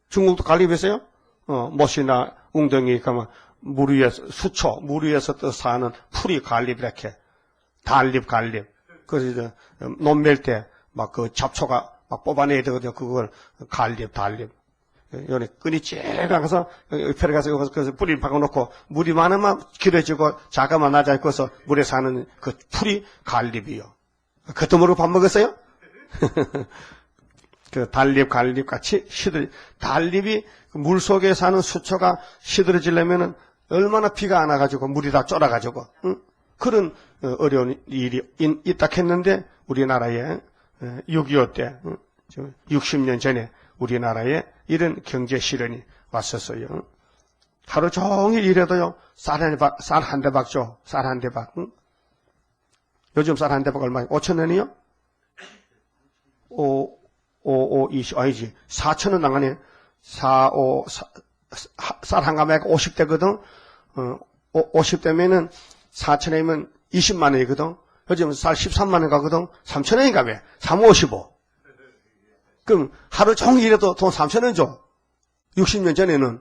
중국도 갈립 있어요? 못이나 웅덩이 가면 물 위에서 수초 물 위에서 떠 사는 풀이 갈립 이렇게 갈립. 그래서 논멜 때 막 그 잡초가 막 뽑아내야 되거든요. 그걸 갈립. 여기 끈이 쬐가서 옆에 가서 여기서 뿌리를 박아놓고 물이 많으면 길어지고 작으면 낮아져서 물에 사는 그 풀이 갈립이요. 그것도 모르고 밥 먹었어요? 그 갈립 같이 달립이 물 속에 사는 수초가 시들어지려면은 얼마나 비가 안 와가지고 물이 다 쫄아가지고 그런 어려운 일이 있다 했는데 우리나라에 6.25 때 60년 전에 우리나라에 이런 경제 실현이 왔었어요. 하루 종일 일해도요 쌀 한 대박 줘. 쌀 한 대박. 요즘 쌀 한 대박 얼마예요? 5,000원이요? 20 아니지 4,000원 나가네. 쌀 한 가마에 50대거든. 50대면은 4,000원이면 20만 원이거든. 요즘 쌀 13만 원 가거든. 3,000원인가 봐. 355. 그럼 하루 종일 일해도 돈 3,000원 줘. 60년 전에는.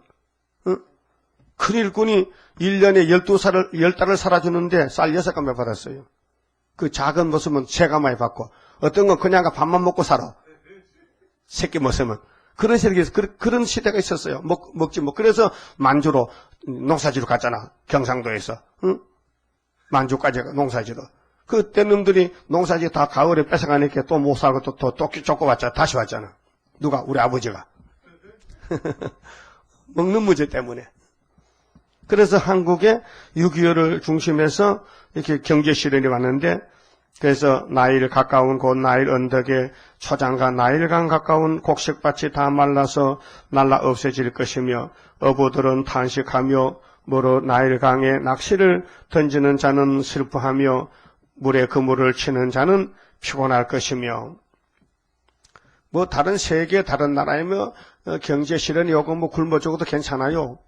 큰 일꾼이 1년에 10달을 살아주는데 쌀 6가마 받았어요. 그 작은 모습은 3가마에 받고 어떤 건 그냥 밥만 먹고 살아. 새끼 모습은. 그런 시대가 있었어요. 먹지 뭐. 그래서 만주로 농사지로 갔잖아. 경상도에서. 만주까지 농사지로. 그때 놈들이 농사지 다 가을에 뺏어가니까 또 못 살고 또 쫓고 왔잖아. 다시 왔잖아. 누가? 우리 아버지가. 먹는 문제 때문에. 그래서 한국의 6.25를 중심해서 이렇게 경제 실현이 왔는데 그래서 나일 가까운 곳 나일 언덕에 초장과 나일강 가까운 곡식밭이 다 말라서 날라 없어질 것이며 어부들은 탄식하며 모로 나일강에 낚시를 던지는 자는 슬퍼하며 물에 그물을 치는 자는 피곤할 것이며 뭐 다른 세계 다른 나라이며 경제 실현이 오고 뭐 굶어 죽어도 괜찮아요.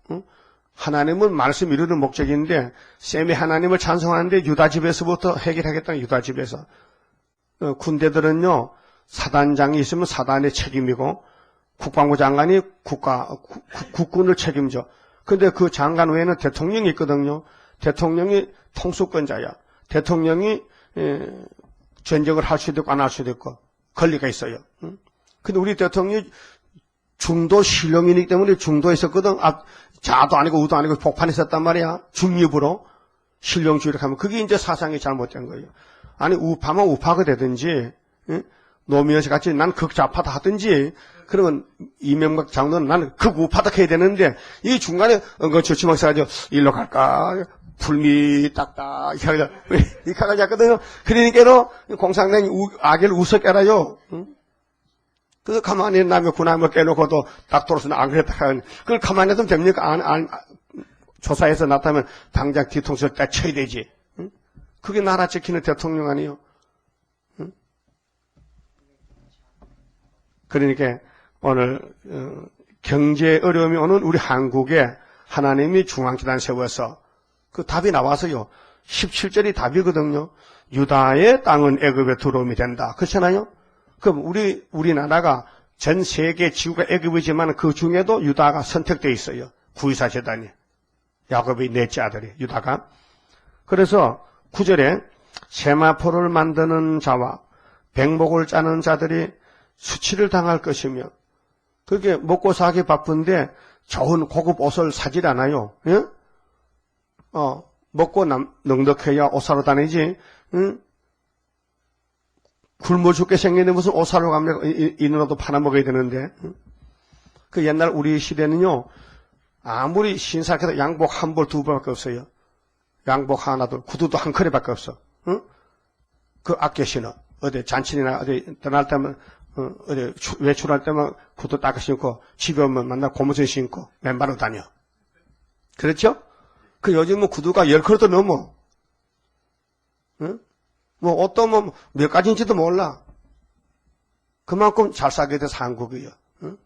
하나님은 말씀 이루는 목적인데 셈이 하나님을 찬송하는데 유다집에서부터 해결하겠다는 유다집에서 군대들은요 사단장이 있으면 사단의 책임이고 국방부 장관이 국군을 책임져. 근데 그 장관 외에는 대통령이 있거든요. 대통령이 통수권자야. 대통령이 전쟁을 할 수도 있고 안 할 수도 있고 권리가 있어요. 근데 우리 대통령이 중도 신령이기 때문에 중도에 있었거든. 자도 아니고 우도 아니고 복판에 있었단 말이야. 중립으로 신령주의를 하면 그게 이제 사상이 잘못된 거예요. 아니 우파면 우파가 되든지 노무현씨 같이 난 극좌파다 하든지 그러면 이명박 장로는 나는 극우파다 해야 되는데 이 중간에 저치막 써가지고 일로 갈까 불미 딱딱 이렇게 가지 않거든요. 그러니까로 공산당이 악을 우습게 알아요. 그래서 가만히 남의 군함을 깨놓고도 딱 돌아서 안 그랬다 하는 그걸 가만히 놔두면 됩니까? 조사해서 나타나면 당장 뒤통수를 딱 쳐야 되지. 그게 나라 지키는 대통령 아니에요. 그러니까 오늘 경제 어려움이 오는 우리 한국에 하나님이 중앙기단 세워서 그 답이 나와서요. 17절이 답이거든요. 유다의 땅은 애굽의 두려움이 된다. 그렇잖아요? 그럼 우리나라가 전 세계 지구가 애굽이지만 그 중에도 유다가 선택되어 있어요. 구이사 재단이. 야곱의 넷째 아들이 유다가. 그래서 9절에 세마포를 만드는 자와 백목을 짜는 자들이 수치를 당할 것이며 그게 먹고 사기 바쁜데 좋은 고급 옷을 사질 않아요. 예? 먹고 넉넉해야 옷 사러 다니지. 응? 굶어 죽게 생기는 무슨 옷 사러 가면 이누라도 팔아먹어야 되는데. 그 옛날 우리 시대는요. 아무리 신사해도 양복 한 벌 두 벌밖에 없어요. 양복 하나도 구두도 한 컬에밖에 없어. 응? 그 아껴 신어. 어디 잔치나 어디 떠날 때면 어디 외출할 때만 구두 딱 신고 집에 오면 맨날 고무신 신고 맨발로 다녀. 그렇죠? 그 요즘은 구두가 10컬도 넘어. 응? 뭐 옷도 뭐 몇 가지인지도 몰라. 그만큼 잘 사게 돼서 한국이요. 응?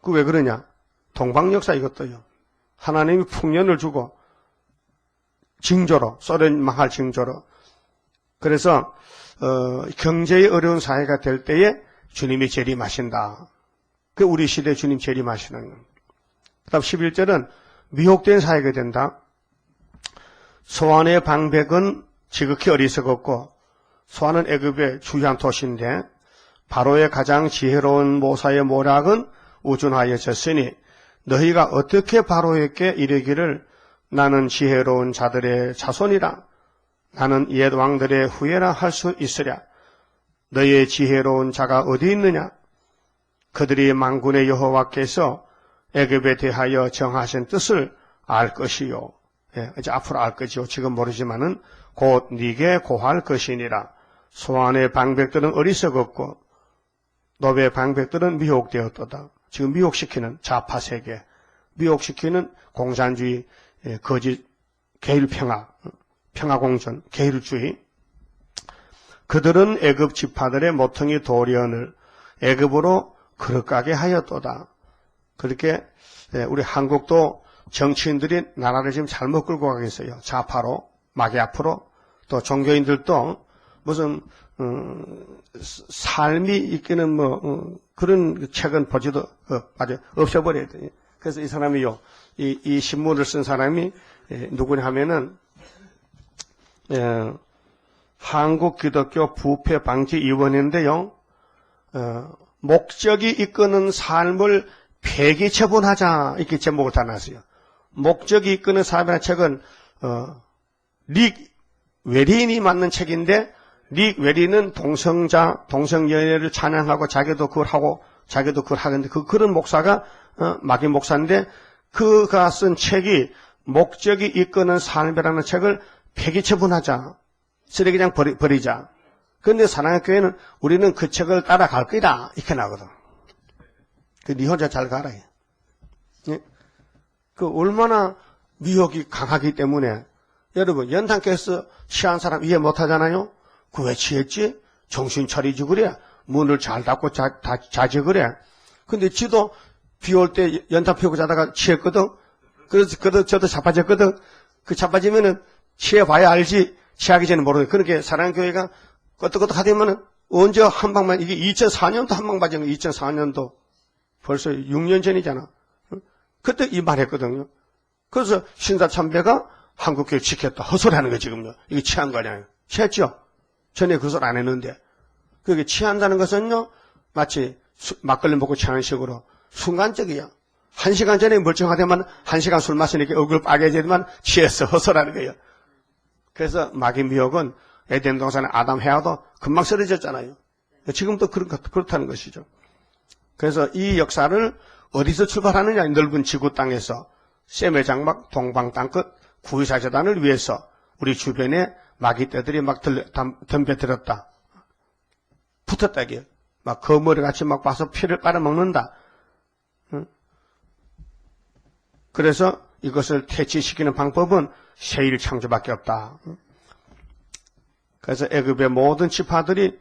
그 왜 그러냐? 동방 역사 이것도요. 하나님이 풍년을 주고 징조로 소련 망할 징조로. 그래서 경제의 어려운 사회가 될 때에 주님이 재림하신다. 그 우리 시대 주님 재림하시는 겁니다. 그다음 11절은 미혹된 사회가 된다. 소안의 방백은 지극히 어리석었고 소안은 애굽의 주요한 도시인데 바로의 가장 지혜로운 모사의 모략은 우준하여졌으니 너희가 어떻게 바로에게 이르기를 나는 지혜로운 자들의 자손이라 나는 옛 왕들의 후예라 할 수 있으랴. 너희의 지혜로운 자가 어디 있느냐? 그들이 만군의 여호와께서 애굽에 대하여 정하신 뜻을 알 것이요. 예, 이제 앞으로 알 것이요. 지금 모르지만은 곧 네게 고할 것이니라. 소안의 방백들은 어리석었고 노베의 방백들은 미혹되었도다. 지금 미혹시키는 좌파 세계, 미혹시키는 공산주의, 거짓, 계율평화, 평화공존, 계율주의. 그들은 애굽 지파들의 모퉁이 도련을 애굽으로 거룩하게 하였도다. 그렇게 우리 한국도 정치인들이 나라를 지금 잘못 끌고 가겠어요. 좌파로, 마귀 앞으로. 또 종교인들도 무슨 삶이 있기는 그런 책은 보지도 아주 없애버려야 돼요. 그래서 이 사람이요, 이 신문을 쓴 사람이 누구냐 하면은 한국 기독교 부패 방지 위원회인데요. 목적이 이끄는 삶을 폐기 처분하자 이렇게 제목을 달았어요. 목적이 이끄는 삶이라는 책은 릭 웨린이 만든 책인데 릭 웨린은 동성연애를 찬양하고 자기도 그걸 하고 자기도 그걸 하는데 그런 목사가 마귀 목사인데 그가 쓴 책이 목적이 이끄는 삶이라는 책을 폐기 처분하자. 쓰레기장 버리자. 그런데 사랑의 교회는 우리는 그 책을 따라갈 거다. 이렇게 나거든. 네 혼자 잘 가라. 예? 그 얼마나 미혹이 강하기 때문에 여러분 연탄께서 취한 사람 이해 못하잖아요. 그 왜 취했지? 정신 차리지 그래. 문을 잘 닫고 자지 그래. 근데 지도 비 올 때 연탄 피우고 자다가 취했거든. 그래서 저도 자빠졌거든. 그 자빠지면은 취해봐야 알지. 취하기 전에 모르는. 그렇게 사랑의 교회가 끄떡끄떡 하더면은 언제 한 방만, 이게 2004년도 한 방 맞은 거, 2004년도. 벌써 6년 전이잖아. 그때 이 말 했거든요. 그래서 신사참배가 한국교회 지켰다. 헛소리하는 거 지금요. 이게 취한 거잖아요. 취했죠? 전에 그 소리 안 했는데. 그게 취한다는 것은요, 마치 막걸리 먹고 취하는 식으로 순간적이야. 1시간 전에 멀쩡하더만 1시간 술 마시니까 얼굴 빨개지더만 취했어. 헛소리하는 거예요. 그래서 마귀 미혹은 에덴 동산의 아담 해와도 금방 쓰러졌잖아요. 지금도 그렇다는 것이죠. 그래서 이 역사를 어디서 출발하느냐, 넓은 지구 땅에서 셈의 장막 동방 땅끝 구의사재단을 위해서 우리 주변에 마귀 떼들이 막 덤벼들었다. 붙었다 이게. 막 거머리 같이 막 봐서 피를 빨아먹는다. 그래서 이것을 퇴치시키는 방법은 세일 창조밖에 없다. 그래서 애굽의 모든 지파들이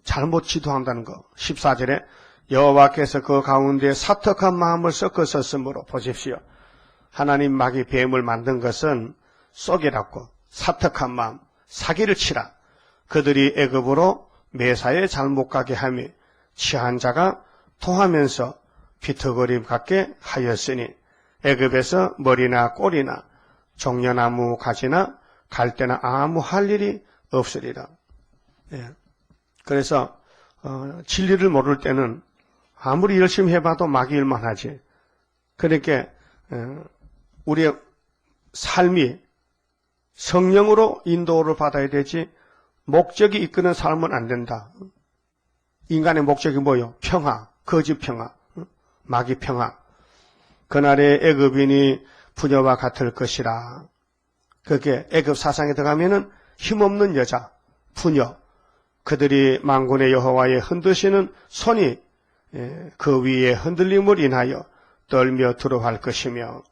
잘못 지도한다는 거. 14절에 여호와께서 그 가운데 사특한 마음을 섞으셨으므로 보십시오. 하나님 마귀 뱀을 만든 것은 쏘기라고 사특한 마음, 사기를 치라. 그들이 애굽으로 매사에 잘못 가게 하며 취한 자가 토하면서 비터거림 갖게 하였으니 애굽에서 머리나 꼬리나 종려나무 가지나 갈대나 아무 할 일이 없으리라. 예. 그래서 진리를 모를 때는 아무리 열심히 해봐도 마귀 일만 하지. 그러니까 우리의 삶이 성령으로 인도를 받아야 되지 목적이 이끄는 삶은 안 된다. 인간의 목적이 뭐요? 평화, 거짓 평화, 마귀 평화. 그날의 애굽인이 부녀와 같을 것이라. 그게 애굽 사상에 들어가면은 힘없는 여자, 부녀. 그들이 만군의 여호와의 흔드시는 손이 그 위에 흔들림을 인하여 떨며 두려워할 것이며.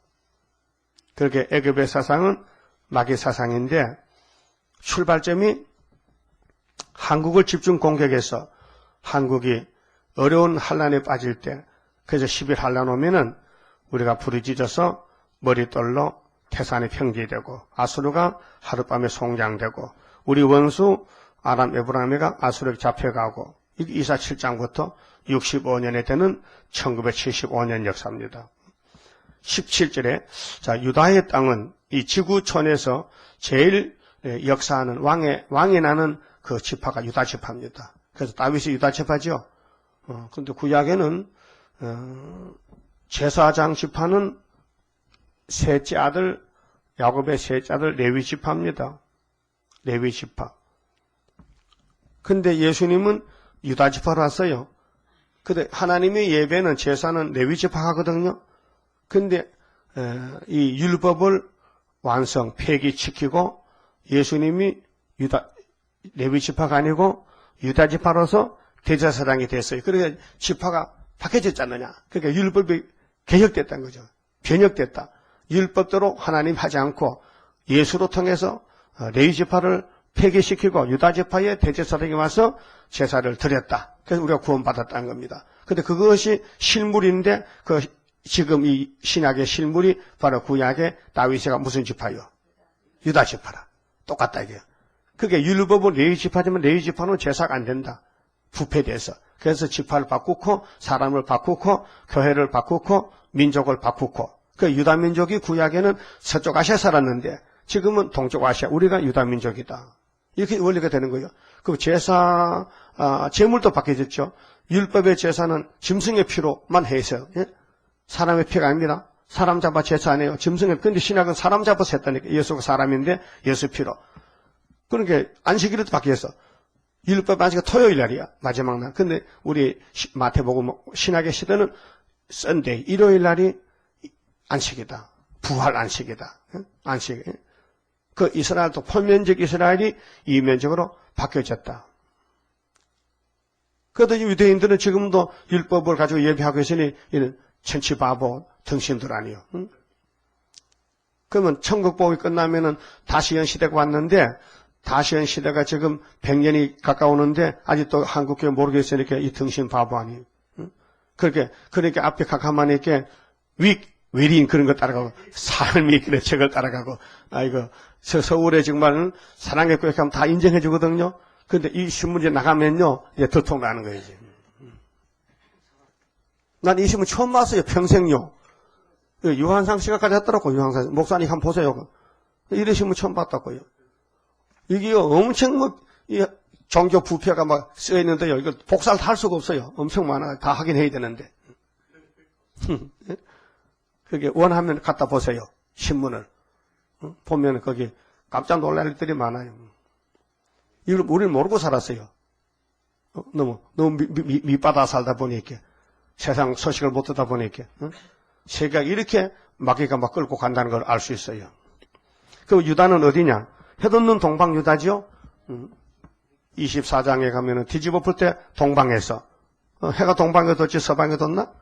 그렇게 애굽의 사상은 마귀 사상인데 출발점이 한국을 집중 공격해서 한국이 어려운 환란에 빠질 때, 그래서 10일 환란 오면은 우리가 부르짖어서 머리떨로 태산이 평지되고 아수르가 하룻밤에 송장되고 우리 원수 아람 에브라임가 아수르에 잡혀가고 이게 이사 7장부터 65년에 되는 1975년 역사입니다. 17절에 자 유다의 땅은 이 지구촌에서 제일 역사하는 왕이 나는 그 지파가 유다 지파입니다. 그래서 다윗이 유다 지파죠. 그런데 구약에는 제사장 지파는 셋째 아들 야곱의 셋째 아들 레위 지파입니다. 레위 지파. 근데 예수님은 유다 지파로 왔어요. 근데 하나님의 예배는 제사는 레위 지파가 하거든요. 근데 이 율법을 완성 폐기시키고 예수님이 레위 지파가 아니고 유다 지파로서 대제사장이 됐어요. 그러니까 지파가 바뀌어졌지 않느냐. 그러니까 율법이 개혁됐다는 거죠. 변혁됐다. 율법대로 하나님 하지 않고 예수로 통해서 레위 지파를 폐기시키고 유다 지파의 대제사장이 와서 제사를 드렸다. 그래서 우리가 구원받았다는 겁니다. 근데 그것이 실물인데 지금 이 신약의 실물이 바로 구약의 다윗이가 무슨 지파요? 유다 지파라. 똑같다 이게. 그게 율법은 레위 지파지만 레위 지파는 제사가 안 된다. 부패돼서. 그래서 지파를 바꾸고 사람을 바꾸고 교회를 바꾸고 민족을 바꾸고. 그 유다 민족이 구약에는 서쪽 아시아 살았는데 지금은 동쪽 아시아 우리가 유다 민족이다. 이렇게 원리가 되는 거예요. 그 제사 제물도 바뀌어졌죠. 율법의 제사는 짐승의 피로만 해서 사람의 피가 아닙니다. 사람 잡아 제사 안 해요. 짐승의 근데 신약은 사람 잡아서 했다니까. 예수가 사람인데 예수 피로. 그러니까 안식일도 바뀌었어. 율법 안식일 토요일 날이야. 마지막 날. 근데 우리 마태복음 신약의 시대는 썬데이 일요일 날이 안식이다. 부활 안식이다. 안식. 그 이스라엘도 포면적 이스라엘이 이면적으로 바뀌어졌다. 그래도 유대인들은 지금도 율법을 가지고 예배하고 있으니 이는 천치 바보 등신들 아니요. 응? 그러면 천국복이 끝나면은 다시연 시대가 왔는데 다시연 시대가 지금 100년이 가까우는데 아직도 한국교회 모르겠으니까 이 등신 바보 아니에요. 응? 그러니까 앞에 가만히 이렇게 외리인 그런 거 따라가고 삶이 그래 책을 따라가고 아이고 서울에 정말 사랑의 교회 가면 다 인정해 주거든요. 근데 이 신문지 나가면요 이제 도통 나는 거예요. 난 이 신문 처음 봤어요. 평생요. 유한상 씨가까지 했더라고. 유한상 목사님 한번 보세요. 이러시면 처음 봤다고요. 이게 엄청 이 종교 부패가 막 쓰여있는데요. 이거 복사를 다 할 수가 없어요. 엄청 많아요. 다 확인해야 되는데. 그게 원하면 갖다 보세요. 신문을. 보면 거기 깜짝 놀랄 일들이 많아요. 이걸 우리는 모르고 살았어요. 너무 밑바닥 살다 보니까. 세상 소식을 못 듣다 보니까. 세계가 이렇게 마귀가 막 끌고 간다는 걸 알 수 있어요. 그 유다는 어디냐? 해돋는 동방 유다지요? 24장에 가면은 뒤집어 풀 때 동방에서. 해가 동방에 뒀지 서방에 뒀나?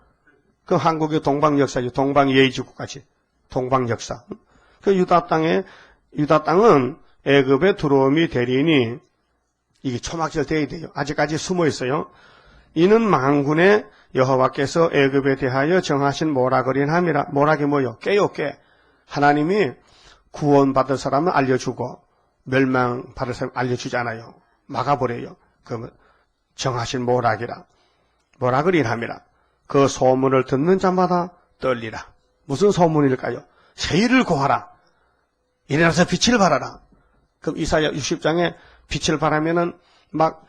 그 한국의 동방 역사죠. 동방 예의지국까지. 동방 역사. 그 유다 땅은 애굽의 두로미 대리인이 이게 초막절 돼야 돼요. 아직까지 숨어 있어요. 이는 만군의 여호와께서 애굽에 대하여 정하신 모락거린 함이라. 모락이 뭐요? 깨요, 깨. 하나님이 구원받을 사람은 알려주고 멸망받을 사람은 알려주잖아요. 막아버려요. 그 정하신 모락이라. 모락거린 함이라. 그 소문을 듣는 자마다 떨리라. 무슨 소문일까요? 세일을 구하라. 일어나서 빛을 발하라. 그럼 이사야 60장에 빛을 발하면은 막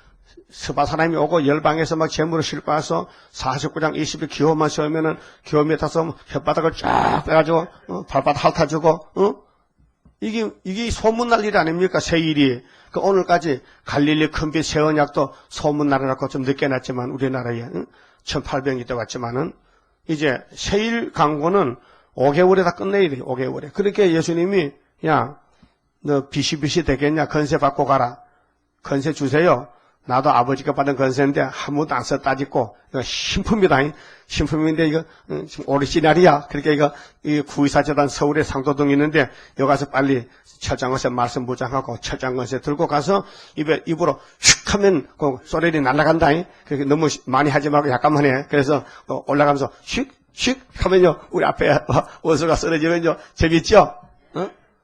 스바 사람이 오고 열방에서 막 재물을 싣고 와서 49장 20일 기호만 세우면은 기호에 타서 혓바닥을 쫙 빼가지고 발바닥 핥아주고 이게 소문날 일 아닙니까? 세일이. 그 오늘까지 갈릴리 큰빛 새 언약도 소문나라고 좀 늦게 났지만 우리나라에 1800년 때 왔지만은 이제 세일 광고는 5개월에 다 끝내야 돼요. 5개월에. 그렇게 예수님이 야, 너 비시비시 되겠냐? 건세 받고 가라. 건세 주세요. 나도 아버지가 받은 건세인데 아무도 안 썼다 짓고 이거 신품이다. 신품인데 이거 지금 오리지널이야. 그러니까 이거 이 구의사재단 서울에 상도동이 있는데 여기 가서 빨리 철장건세 말씀 무장하고 철장건세 들고 가서 입으로 휙 하면 그 소리가 날아간다. 그렇게 너무 많이 하지 말고 약간만 해. 그래서 올라가면서 휙 하면요 우리 앞에 원수가 쓰러지면요 재밌죠?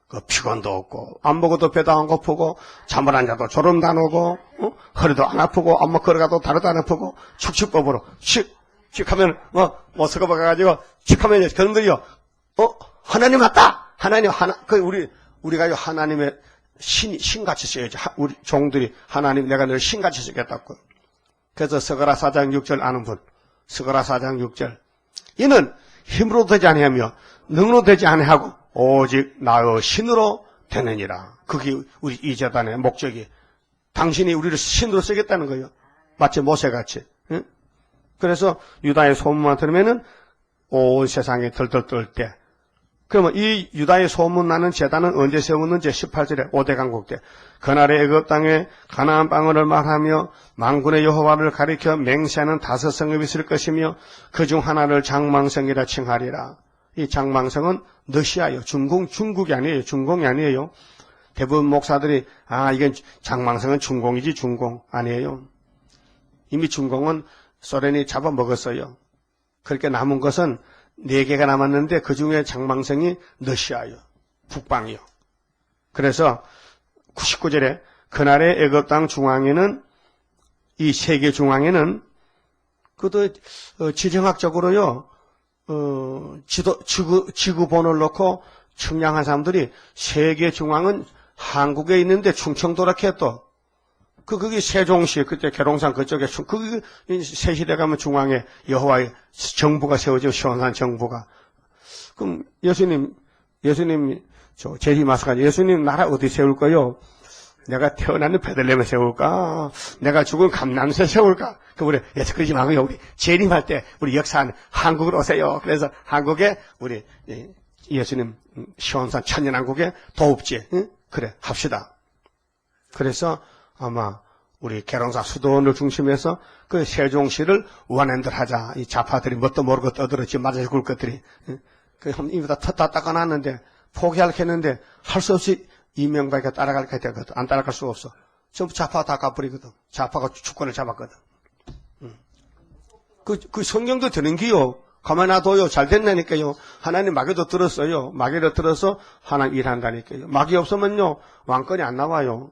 그 피곤도 없고 안 먹어도 배도 안 고프고 잠을 안 자도 졸음도 안 오고 허리도 안 아프고 안먹 걸어가도 다리도 안 아프고 축축법으로 칙 하면 모스크바 가가지고 칙 하면 그놈들이요 하나님 왔다. 하나님 우리가 하나님의 신같이 써야지. 우리 종들이 하나님 내가 늘 신같이 쓰겠다고. 그래서 스가랴 4장 6절 아는 분 스가랴 4장 6절 이는 힘으로 되지 아니하며 능으로 되지 아니하고 오직 나의 신으로 되느니라. 그게 우리 이 재단의 목적이. 당신이 우리를 신으로 쓰겠다는 거예요. 마치 모세같이. 응? 그래서 유다의 소문만 들으면은 온 세상이 들들 떨 때. 그러면 이 유다의 소문나는 재단은 언제 세웠는지 18절에 5대 강국 때. 그날의 애굽 땅에 가나안 방언을 말하며 만군의 여호와를 가리켜 맹세하는 5성읍이 있을 것이며 그중 하나를 장망성이라 칭하리라. 이 장망성은 러시아예요. 중국이 아니에요. 중공이 아니에요. 대부분 목사들이 이건 장망성은 중공이지 중공 아니에요. 이미 중공은 소련이 잡아먹었어요. 그렇게 남은 것은 4개가 남았는데 그중에 장망성이 러시아예요. 북방이요. 그래서 99절에 그날의 애굽 땅 중앙에는 이 세계 중앙에는 그것도 지정학적으로요. 지구 번호를 놓고 측량한 사람들이 세계 중앙은 한국에 있는데 충청도라 했또 그게 세종시 그때 계룡산 그쪽에 그게 세시대 가면 중앙에 여호와의 정부가 세워져 시온산 정부가. 그럼 예수님 제리마스가 예수님 나라 어디 세울 거요? 내가 태어나는 베들레헴에 세울까? 내가 죽은 감남새 세울까? 우리 그러지 말고요. 우리 재림할 때 우리 역사는 한국으로 오세요. 그래서 한국에 우리 예수님 시온산 천년왕국에 도읍지 그래 합시다. 그래서 아마 우리 계룡산 수도원을 중심해서 그 세종시를 원한들 하자. 이 좌파들이 뭣도 모르고 떠들었지 맞아 죽을 것들이 이미 다 닦아놨는데 포기할 했는데 할 수 없이 이명박이 따라갈 게 되거든. 안 따라갈 수가 없어. 전부 좌파 다 갚버리거든. 좌파가 주권을 잡았거든. 그 성경도 드는 기요. 가만 놔둬요. 잘 됐다니까요. 하나님 마귀도 들었어요. 마귀를 들어서 하나님 일한다니까요. 마귀 없으면요. 왕권이 안 나와요.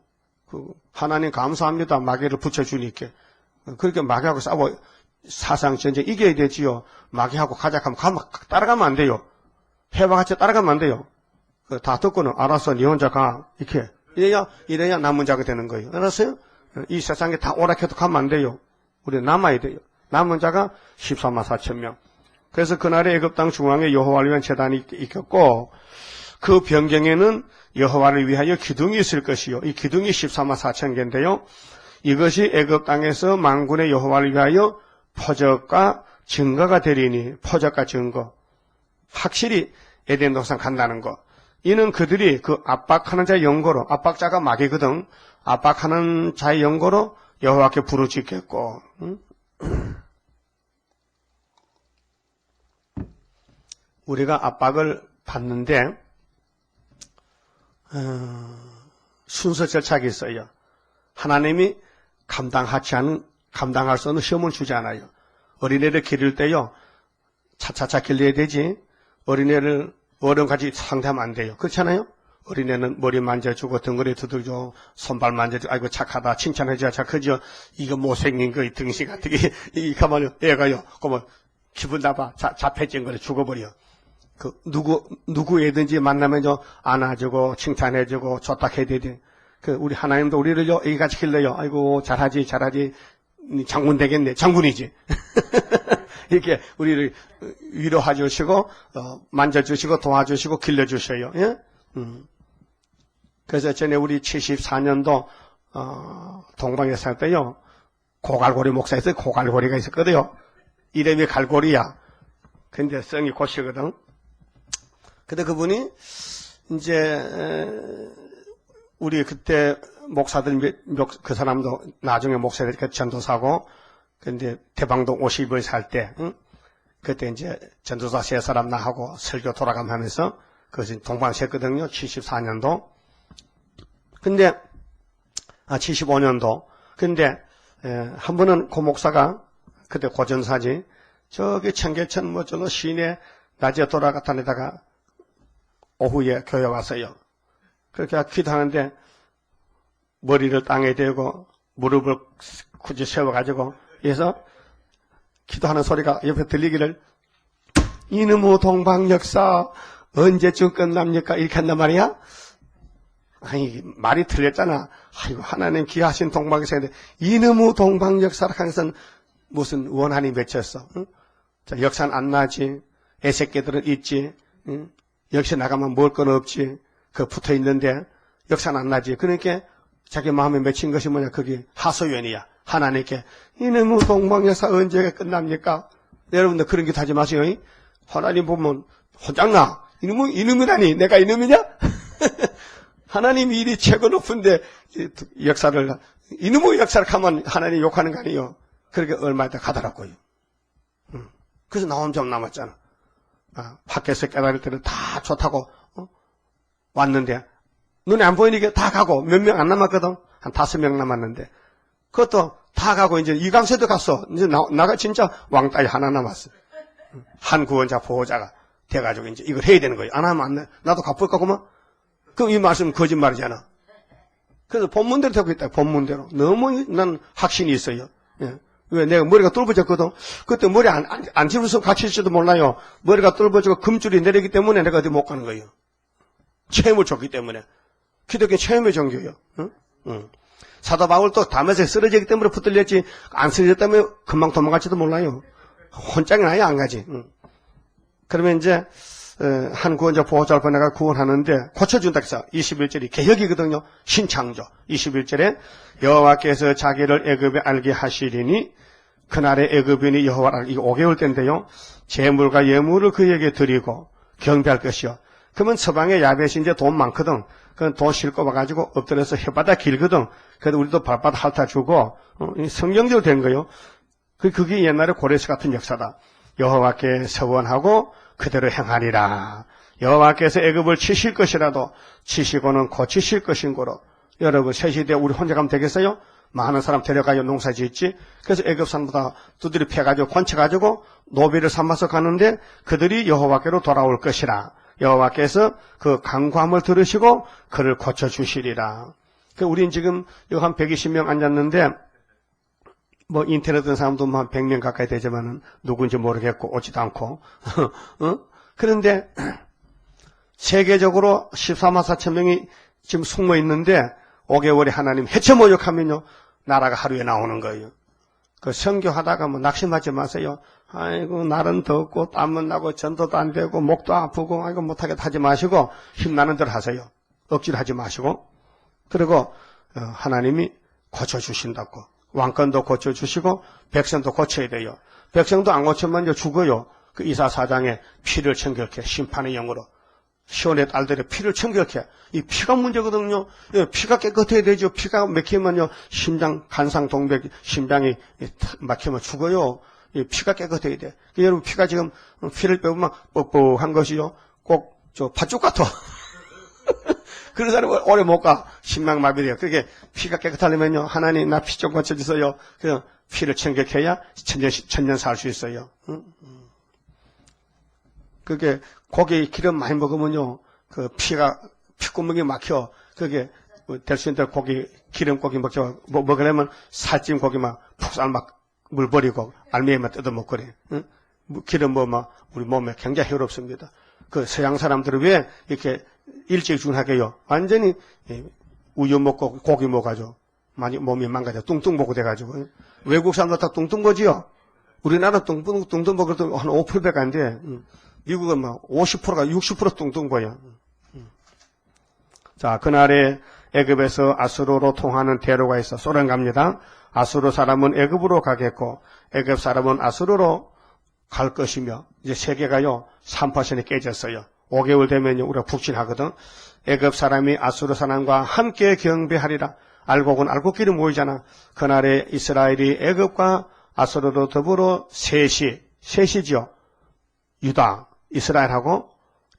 하나님 감사합니다. 마귀를 붙여주니까. 그렇게 마귀하고 싸워 사상 전쟁 이겨야 되지요. 마귀하고 가자 하면 따라가면 안 돼요. 해와 같이 따라가면 안 돼요. 다 듣고는 알았어, 니 혼자 가. 이렇게. 이래야 남은 자가 되는 거예요. 알았어요? 이 세상에 다 오락해도 가면 안 돼요. 우리 남아야 돼요. 남은 자가 14만 4천 명. 그래서 그날에 애굽 땅 중앙에 여호와를 위한 제단이 있겠고, 그 변경에는 여호와를 위하여 기둥이 있을 것이요. 이 기둥이 14만 4천 개인데요. 이것이 애굽 땅에서 만군의 여호와를 위하여 표적과 증거가 되리니, 표적과 증거. 확실히 에덴 동산 간다는 거. 이는 그들이 그 압박하는 자의 연고로, 압박자가 마귀거든. 압박하는 자의 연고로 여호와께 부르짖겠고. 우리가 압박을 받는데 순서 절차가 있어요. 하나님이 감당할 수 없는 시험을 주지 않아요. 어린애를 기를 때요, 차차차 길러야 되지. 어린애를 어른같이 상대하면 안 돼요. 그렇잖아요? 어린애는 머리 만져주고 등골에 두들겨 손발 만져주고 아이고 착하다 칭찬해줘야 착하죠. 이거 못생긴 거 이 등신 같은 게 이 가만히 애가요. 그러면 기분 나빠 자폐증 걸려 죽어버려. 그 누구 애든지 만나면 안아주고 칭찬해주고 좋다 해야 돼. 그 우리 하나님도 우리를요 애기같이 길러요. 아이고 잘하지 장군 되겠네. 장군이지. 이렇게 우리를 위로해 주시고 만져주시고 도와주시고 길러주셔요. 예? 그래서 전에 우리 74년도 동방에 살 때요 고갈고리 목사 있어요. 고갈고리가 있었거든요. 이름이 갈고리야. 근데 성이 고시거든. 근데 그분이 이제 우리 그때 목사들 그 사람도 나중에 목사들 전도사고, 근데 대방동 50을 살 때, 그때 이제 전도사 세 사람 나하고 설교 돌아가면 하면서 그것이 동방세거든요. 74년도. 근데 75년도. 근데 한 번은 그 목사가 그때 고전사지 저기 청계천 저の시내 낮에 돌아갔다니다가 오후에 교회 왔어요. 그렇게 기도하는데 머리를 땅에 대고 무릎을 굳이 세워가지고 그래서 기도하는 소리가 옆에 들리기를 이놈의 동방 역사 언제쯤 끝납니까? 이렇게 한단 말이야. 아니 말이 틀렸잖아. 아이고 하나님 귀하신 동방 역사인데 이놈의 동방 역사라 하면서 무슨 원한이 맺혔어. 응? 자, 역사는 안 나지. 애새끼들은 있지. 응? 역시 나가면 먹을 건 없지. 그 붙어 있는데 역사는 안 나지. 그러니까 자기 마음에 맺힌 것이 뭐냐? 그게 하소연이야. 하나님께 이놈의 동방 역사 언제가 끝납니까? 여러분들 그런 기도 하지 마세요. 하나님 보면 호장나. 이놈이라니 내가 이놈이냐? 하나님 일이 최고 높은데 역사를 이놈의 역사를 하면 하나님 욕하는 거 아니에요. 그렇게 얼마 있다 가더라고요. 그래서 나 혼자 남았잖아. 밖에서 깨달을 때는 다 좋다고 왔는데 눈에 안 보이니까 다 가고 몇 명 안 남았거든. 한 5명 남았는데 그것도 다 가고 이제 이강세도 갔어. 이제 나가 진짜 왕따이 하나 남았어. 한 구원자 보호자가 돼가지고 이제 이걸 해야 되는 거예요. 안 하면 안 돼. 나도 갚을까 그만. 그럼 이 말씀은 거짓말이잖아. 그래서 본문대로 되고 있다. 본문대로. 너무 난 확신이 있어요. 예. 왜 내가 머리가 뚫어졌거든. 그때 머리 안 집어서 갇힐지도 몰라요. 머리가 뚫어지고 금줄이 내리기 때문에 내가 어디 못 가는 거예요. 체험을 줬기 때문에. 기독교 체험의 종교예요. 응? 사도 바울도 담에서 쓰러지기 때문에 붙들렸지 안 쓰러졌다면 금방 도망갈지도 몰라요. 혼장이 나야 안 가지. 그러면 이제 한 구원자 보호자를 보내가 구원하는데 고쳐준다 해서 21절이 개혁이거든요. 신창조 21절에 여호와께서 자기를 애굽에 알게 하시리니 그날에 애굽인이 여호와를 알기 5개월 때인데요. 재물과 예물을 그에게 드리고 경배할 것이요. 그러면 서방의 야벳이 이제 돈 많거든. 그건 돈 싣고 와가지고 엎드려서 혓바닥 길거든. 그래도 우리도 발바닥 핥아주고 성경적으로 된 거예요. 그게 옛날에 고레스 같은 역사다. 여호와께 서원하고 그대로 행하리라. 여호와께서 애굽을 치실 것이라도 치시고는 고치실 것인 거로. 여러분 새시대 우리 혼자 가면 되겠어요? 많은 사람 데려가요. 농사 짓지. 그래서 애굽 사람보다 두드려 패가지고 권쳐가지고 노비를 삼아서 가는데 그들이 여호와께로 돌아올 것이라. 여호와께서 그 간구함을 들으시고 그를 고쳐주시리라. 우린 지금 여기 한 120명 앉았는데 뭐 인터넷 된 사람도 한 100명 가까이 되지만은 누군지 모르겠고 오지도 않고 그런데 세계적으로 14만 4천 명이 지금 숨어 있는데 5개월에 하나님 해체 모욕하면요 나라가 하루에 나오는 거예요. 그 선교하다가 뭐 낙심하지 마세요. 아이고 날은 덥고 땀은 나고 전도도 안 되고 목도 아프고 아이고 못하겠다 하지 마시고 힘나는 대로 하세요. 억지로 하지 마시고. 그리고 하나님이 고쳐주신다고. 왕권도 고쳐주시고 백성도 고쳐야 돼요. 백성도 안 고치면 죽어요. 그 이사사장의 피를 청결케 심판의 영으로 시온의 딸들의 피를 청결케. 이 피가 문제거든요. 피가 깨끗해야 되죠. 피가 막히면요 심장 간상 동맥 심장이 막히면 죽어요. 이 피가 깨끗해야 돼. 여러분 피가 지금 피를 빼보면 뻑뻑한 것이요 꼭 저 팥죽 같아. 그런 사람은 오래 못 가. 심장마비돼요. 그렇게 피가 깨끗하려면요 하나님 나 피 좀 고쳐주세요. 그래서 피를 청결케 해야 천년 살 수 있어요. 그게 고기 기름 많이 먹으면요 그 피구멍이 막혀. 그게 될 수 있는 고기 기름 고기 먹으려면 살찐 고기만 푹살 막 물 버리고 알미에만 뜯어 먹거래. 응? 기름 우리 몸에 굉장히 해롭습니다. 그 서양 사람들은 왜 이렇게 일찍 죽하게요? 완전히 우유 먹고 고기 먹어가지고 많이 몸이 망가져 뚱뚱 보고 돼가지고. 외국 사람들 다 뚱뚱 보지요. 우리나라 뚱뚱 보고도 한 5%밖에 안 돼. 미국은 50%가 60% 뚱뚱 보여. 자, 그날에 애굽에서 아수르로 통하는 대로가 있어 소련 갑니다. 아수르 사람은 애굽으로 가겠고 애굽 사람은 아수르로 갈 것이며 이제 세계가요 3%이 깨졌어요. 5개월 되면요 우리가 북진하거든. 애굽 사람이 아수르 사람과 함께 경배하리라. 알곡은 알곡끼리 모이잖아. 그날에 이스라엘이 애굽과 아수르로 더불어 셋이죠. 유다, 이스라엘하고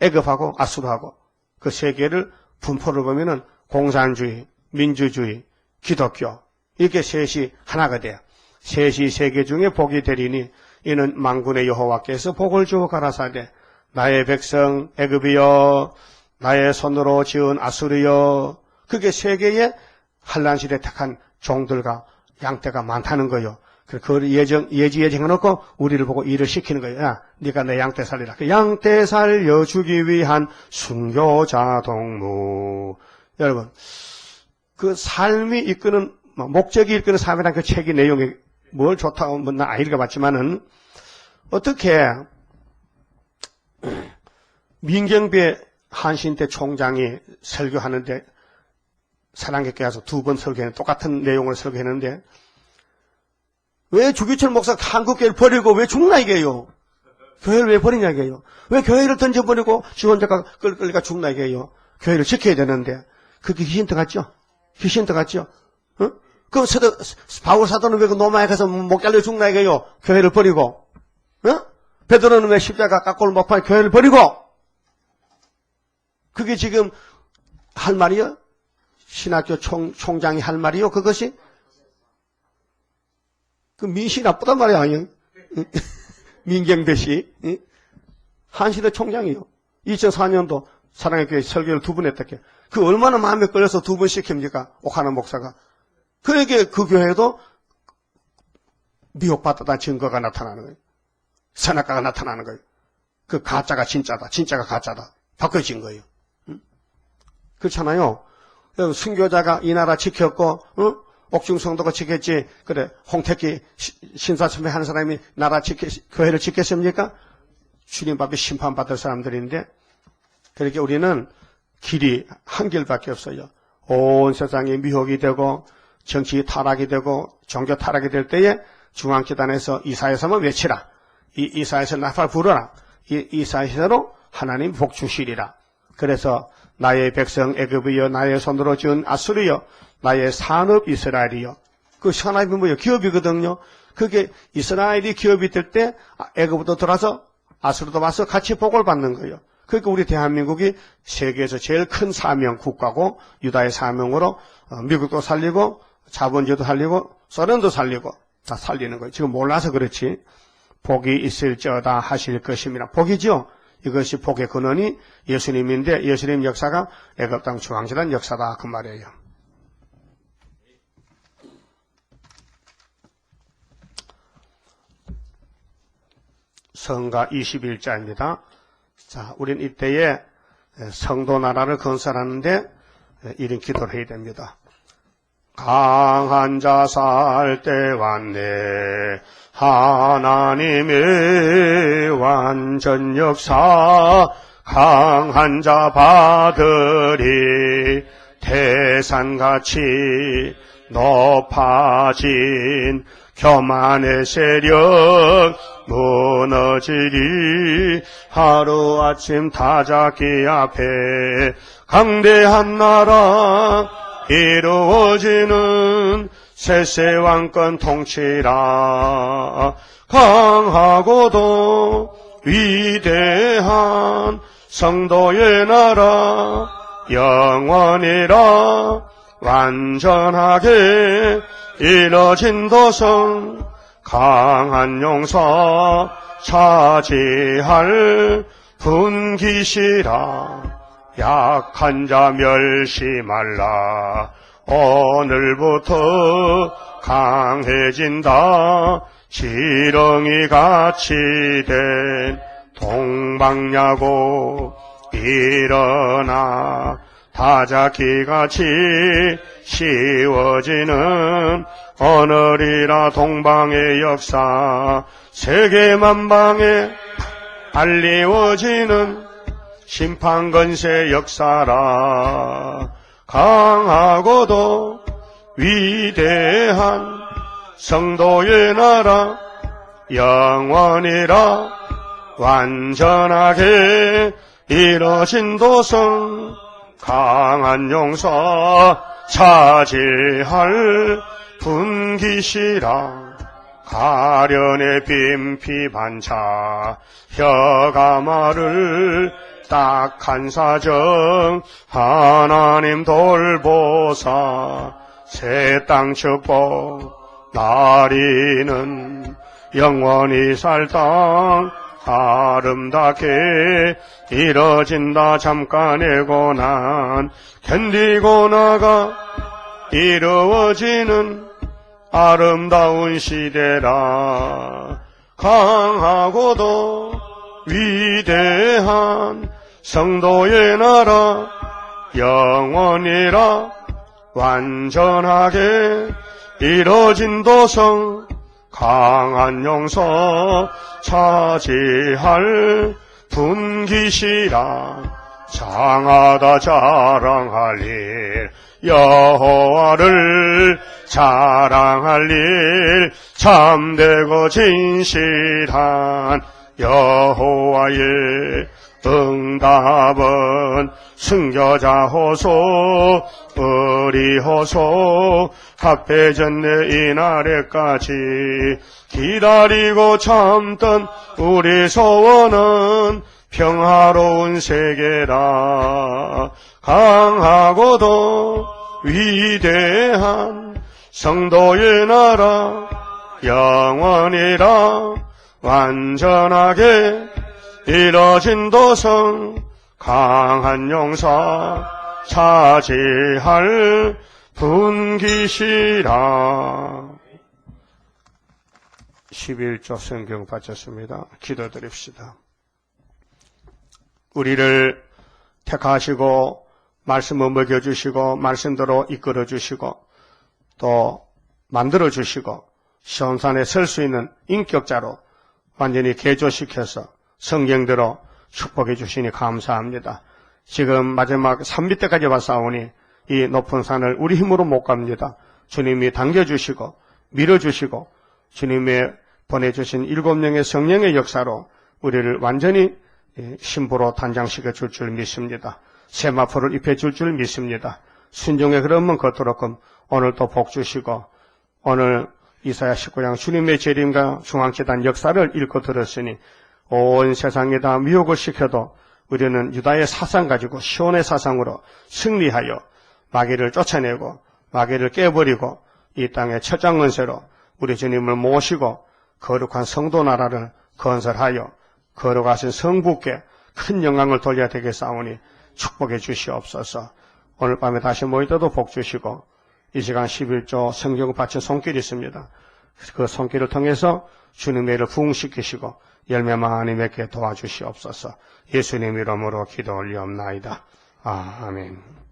애굽하고 아수르하고 그 세 개를 분포를 보면은 공산주의, 민주주의, 기독교 이렇게 셋이 하나가 돼요. 셋이 세계 중에 복이 되리니 이는 만군의 여호와께서 복을 주어 가라사대 나의 백성 애굽이여 나의 손으로 지은 아수르여. 그게 세계의 한란시대 택한 종들과 양떼가 많다는 거예요. 그걸 예지해놓고 우리를 보고 일을 시키는 거예요. 야, 네가 내 양떼 살리라. 그 양떼 살려주기 위한 순교자 동무. 여러분, 그 삶이 이끄는 목적이 이끄는 삶이라는 그 책의 내용이 뭘 좋다고 나 안 읽어봤지만은 어떻게 민경배 한신대 총장이 설교하는데 사랑교회 가서 2번 설교했는데 똑같은 내용을 설교했는데 왜 주기철 목사가 한국교회를 버리고 왜 죽나 이게요? 교회를 왜 버리냐 이게요? 왜 교회를 던져버리고 지원자가 끌리가 죽나 이게요? 교회를 지켜야 되는데 그게 귀신도 같죠? 귀신도 같죠? 어? 그럼 바울 사도는 왜 그 로마에 가서 목 잘려 죽나 이게요? 교회를 버리고 어? 베드로는 왜 십자가 깎고 목판에 교회를 버리고 그게 지금 할 말이요? 신학교 총장이 할 말이요? 그것이? 그 민씨 나쁘단 말이야, 아니? 민경배 씨. 한시대 총장이요. 2004년도 사랑의 교회 설교를 2번 했다게. 그 얼마나 마음에 끌려서 2번 시킵니까? 옥하나 목사가. 그러게 그 교회도 미혹받았다는 증거가 나타나는 거예요. 선악과가 나타나는 거예요. 그 가짜가 진짜다. 진짜가 가짜다. 바꿔진 거예요. 그렇잖아요. 순교자가 이 나라 지켰고, 옥중성도가 지켰지. 그래, 홍택기 신사참배 하는 사람이 교회를 지켰습니까? 주님 앞에 심판받을 사람들인데, 그렇게 우리는 길이 한 길밖에 없어요. 온 세상이 미혹이 되고, 정치 타락이 되고, 종교 타락이 될 때에 중앙기단에서 이사야서만 외치라. 이사야서 나팔 불어라. 이사야서로 하나님 복 주시리라. 그래서 나의 백성 애굽이여 나의 손으로 지은 아수르여 나의 산업 이스라엘이여. 그 산업이 뭐예요? 기업이거든요. 그게 이스라엘이 기업이 될 때 애굽부터 들어와서 아수르도 와서 같이 복을 받는 거예요. 그러니까 우리 대한민국이 세계에서 제일 큰 사명 국가고 유다의 사명으로 미국도 살리고 자본주의도 살리고 소련도 살리고 다 살리는 거예요. 지금 몰라서 그렇지. 복이 있을지어다 하실 것입니다. 복이죠. 이것이 복의 근원이 예수님인데 예수님 역사가 애굽 땅 중앙지단 역사다 그 말이에요. 성가 21자입니다. 자, 우린 이때에 성도 나라를 건설하는데 이런 기도를 해야 됩니다. 강한 자 살 때 왔네 하나님의 완전 역사 강한 자 받으리 태산같이 높아진 교만의 세력 무너지리 하루아침 타작기 앞에 강대한 나라 이루어지는 세세왕권 통치라 강하고도 위대한 성도의 나라 영원이라 완전하게 이뤄진 도성 강한 용사 차지할 분기시라 약한 자 멸시 말라 오늘부터 강해진다 지렁이 같이 된 동방야고 일어나 타작기같이 씌워지는 오늘이라 동방의 역사 세계만방에 알리워지는 심판건세 역사라 강하고도 위대한 성도의 나라 영원이라 완전하게 이뤄진 도성 강한 용사 차지할 분기시라 가련의 빈피 반차 혀가 마를 딱한 사정 하나님 돌보사 새 땅 축복 나리는 영원히 살 땅 아름답게 이뤄진다 잠깐의 고난 견디고 나가 이루어지는 아름다운 시대라 강하고도 위대한 성도의 나라 영원이라 완전하게 이뤄진 도성 강한 용서 차지할 분기시라 장하다 자랑할 일 여호와를 자랑할 일 참되고 진실한 여호와의 응답은 승교자 호소 의리호소 합해졌네 이날에까지 기다리고 참던 우리 소원은 평화로운 세계라 강하고도 위대한 성도의 나라 영원이라 완전하게 이뤄진 도성 강한 용사 차지할 분기시라 11조 성경 바쳤습니다. 기도드립시다. 우리를 택하시고 말씀을 먹여주시고 말씀대로 이끌어주시고 또 만들어주시고 시온산에 설 수 있는 인격자로 완전히 개조시켜서 성경대로 축복해 주시니 감사합니다. 지금 마지막 산밑 때까지 왔사오니 이 높은 산을 우리 힘으로 못 갑니다. 주님이 당겨주시고 밀어주시고 주님이 보내주신 7명의 성령의 역사로 우리를 완전히 신부로 단장시켜 줄 줄 믿습니다. 세마포를 입혀 줄 줄 믿습니다. 순종의 그러면 걷도록끔 오늘도 복 주시고 오늘 이사야 19장 주님의 재림과 중앙재단 역사를 읽고 들었으니 온 세상에다 미혹을 시켜도 우리는 유다의 사상 가지고 시온의 사상으로 승리하여 마귀를 쫓아내고 마귀를 깨버리고 이 땅의 첫장건세로 우리 주님을 모시고 거룩한 성도 나라를 건설하여 거룩하신 성부께 큰 영광을 돌려야 되겠사오니 축복해 주시옵소서. 오늘 밤에 다시 모이더도 복 주시고 이 시간 11조 성경 바친 손길이 있습니다. 그 손길을 통해서 주님의 일을 부흥시키시고 열매 많이 맺게 도와주시옵소서. 예수님 이름으로 기도 올리옵나이다. 아멘.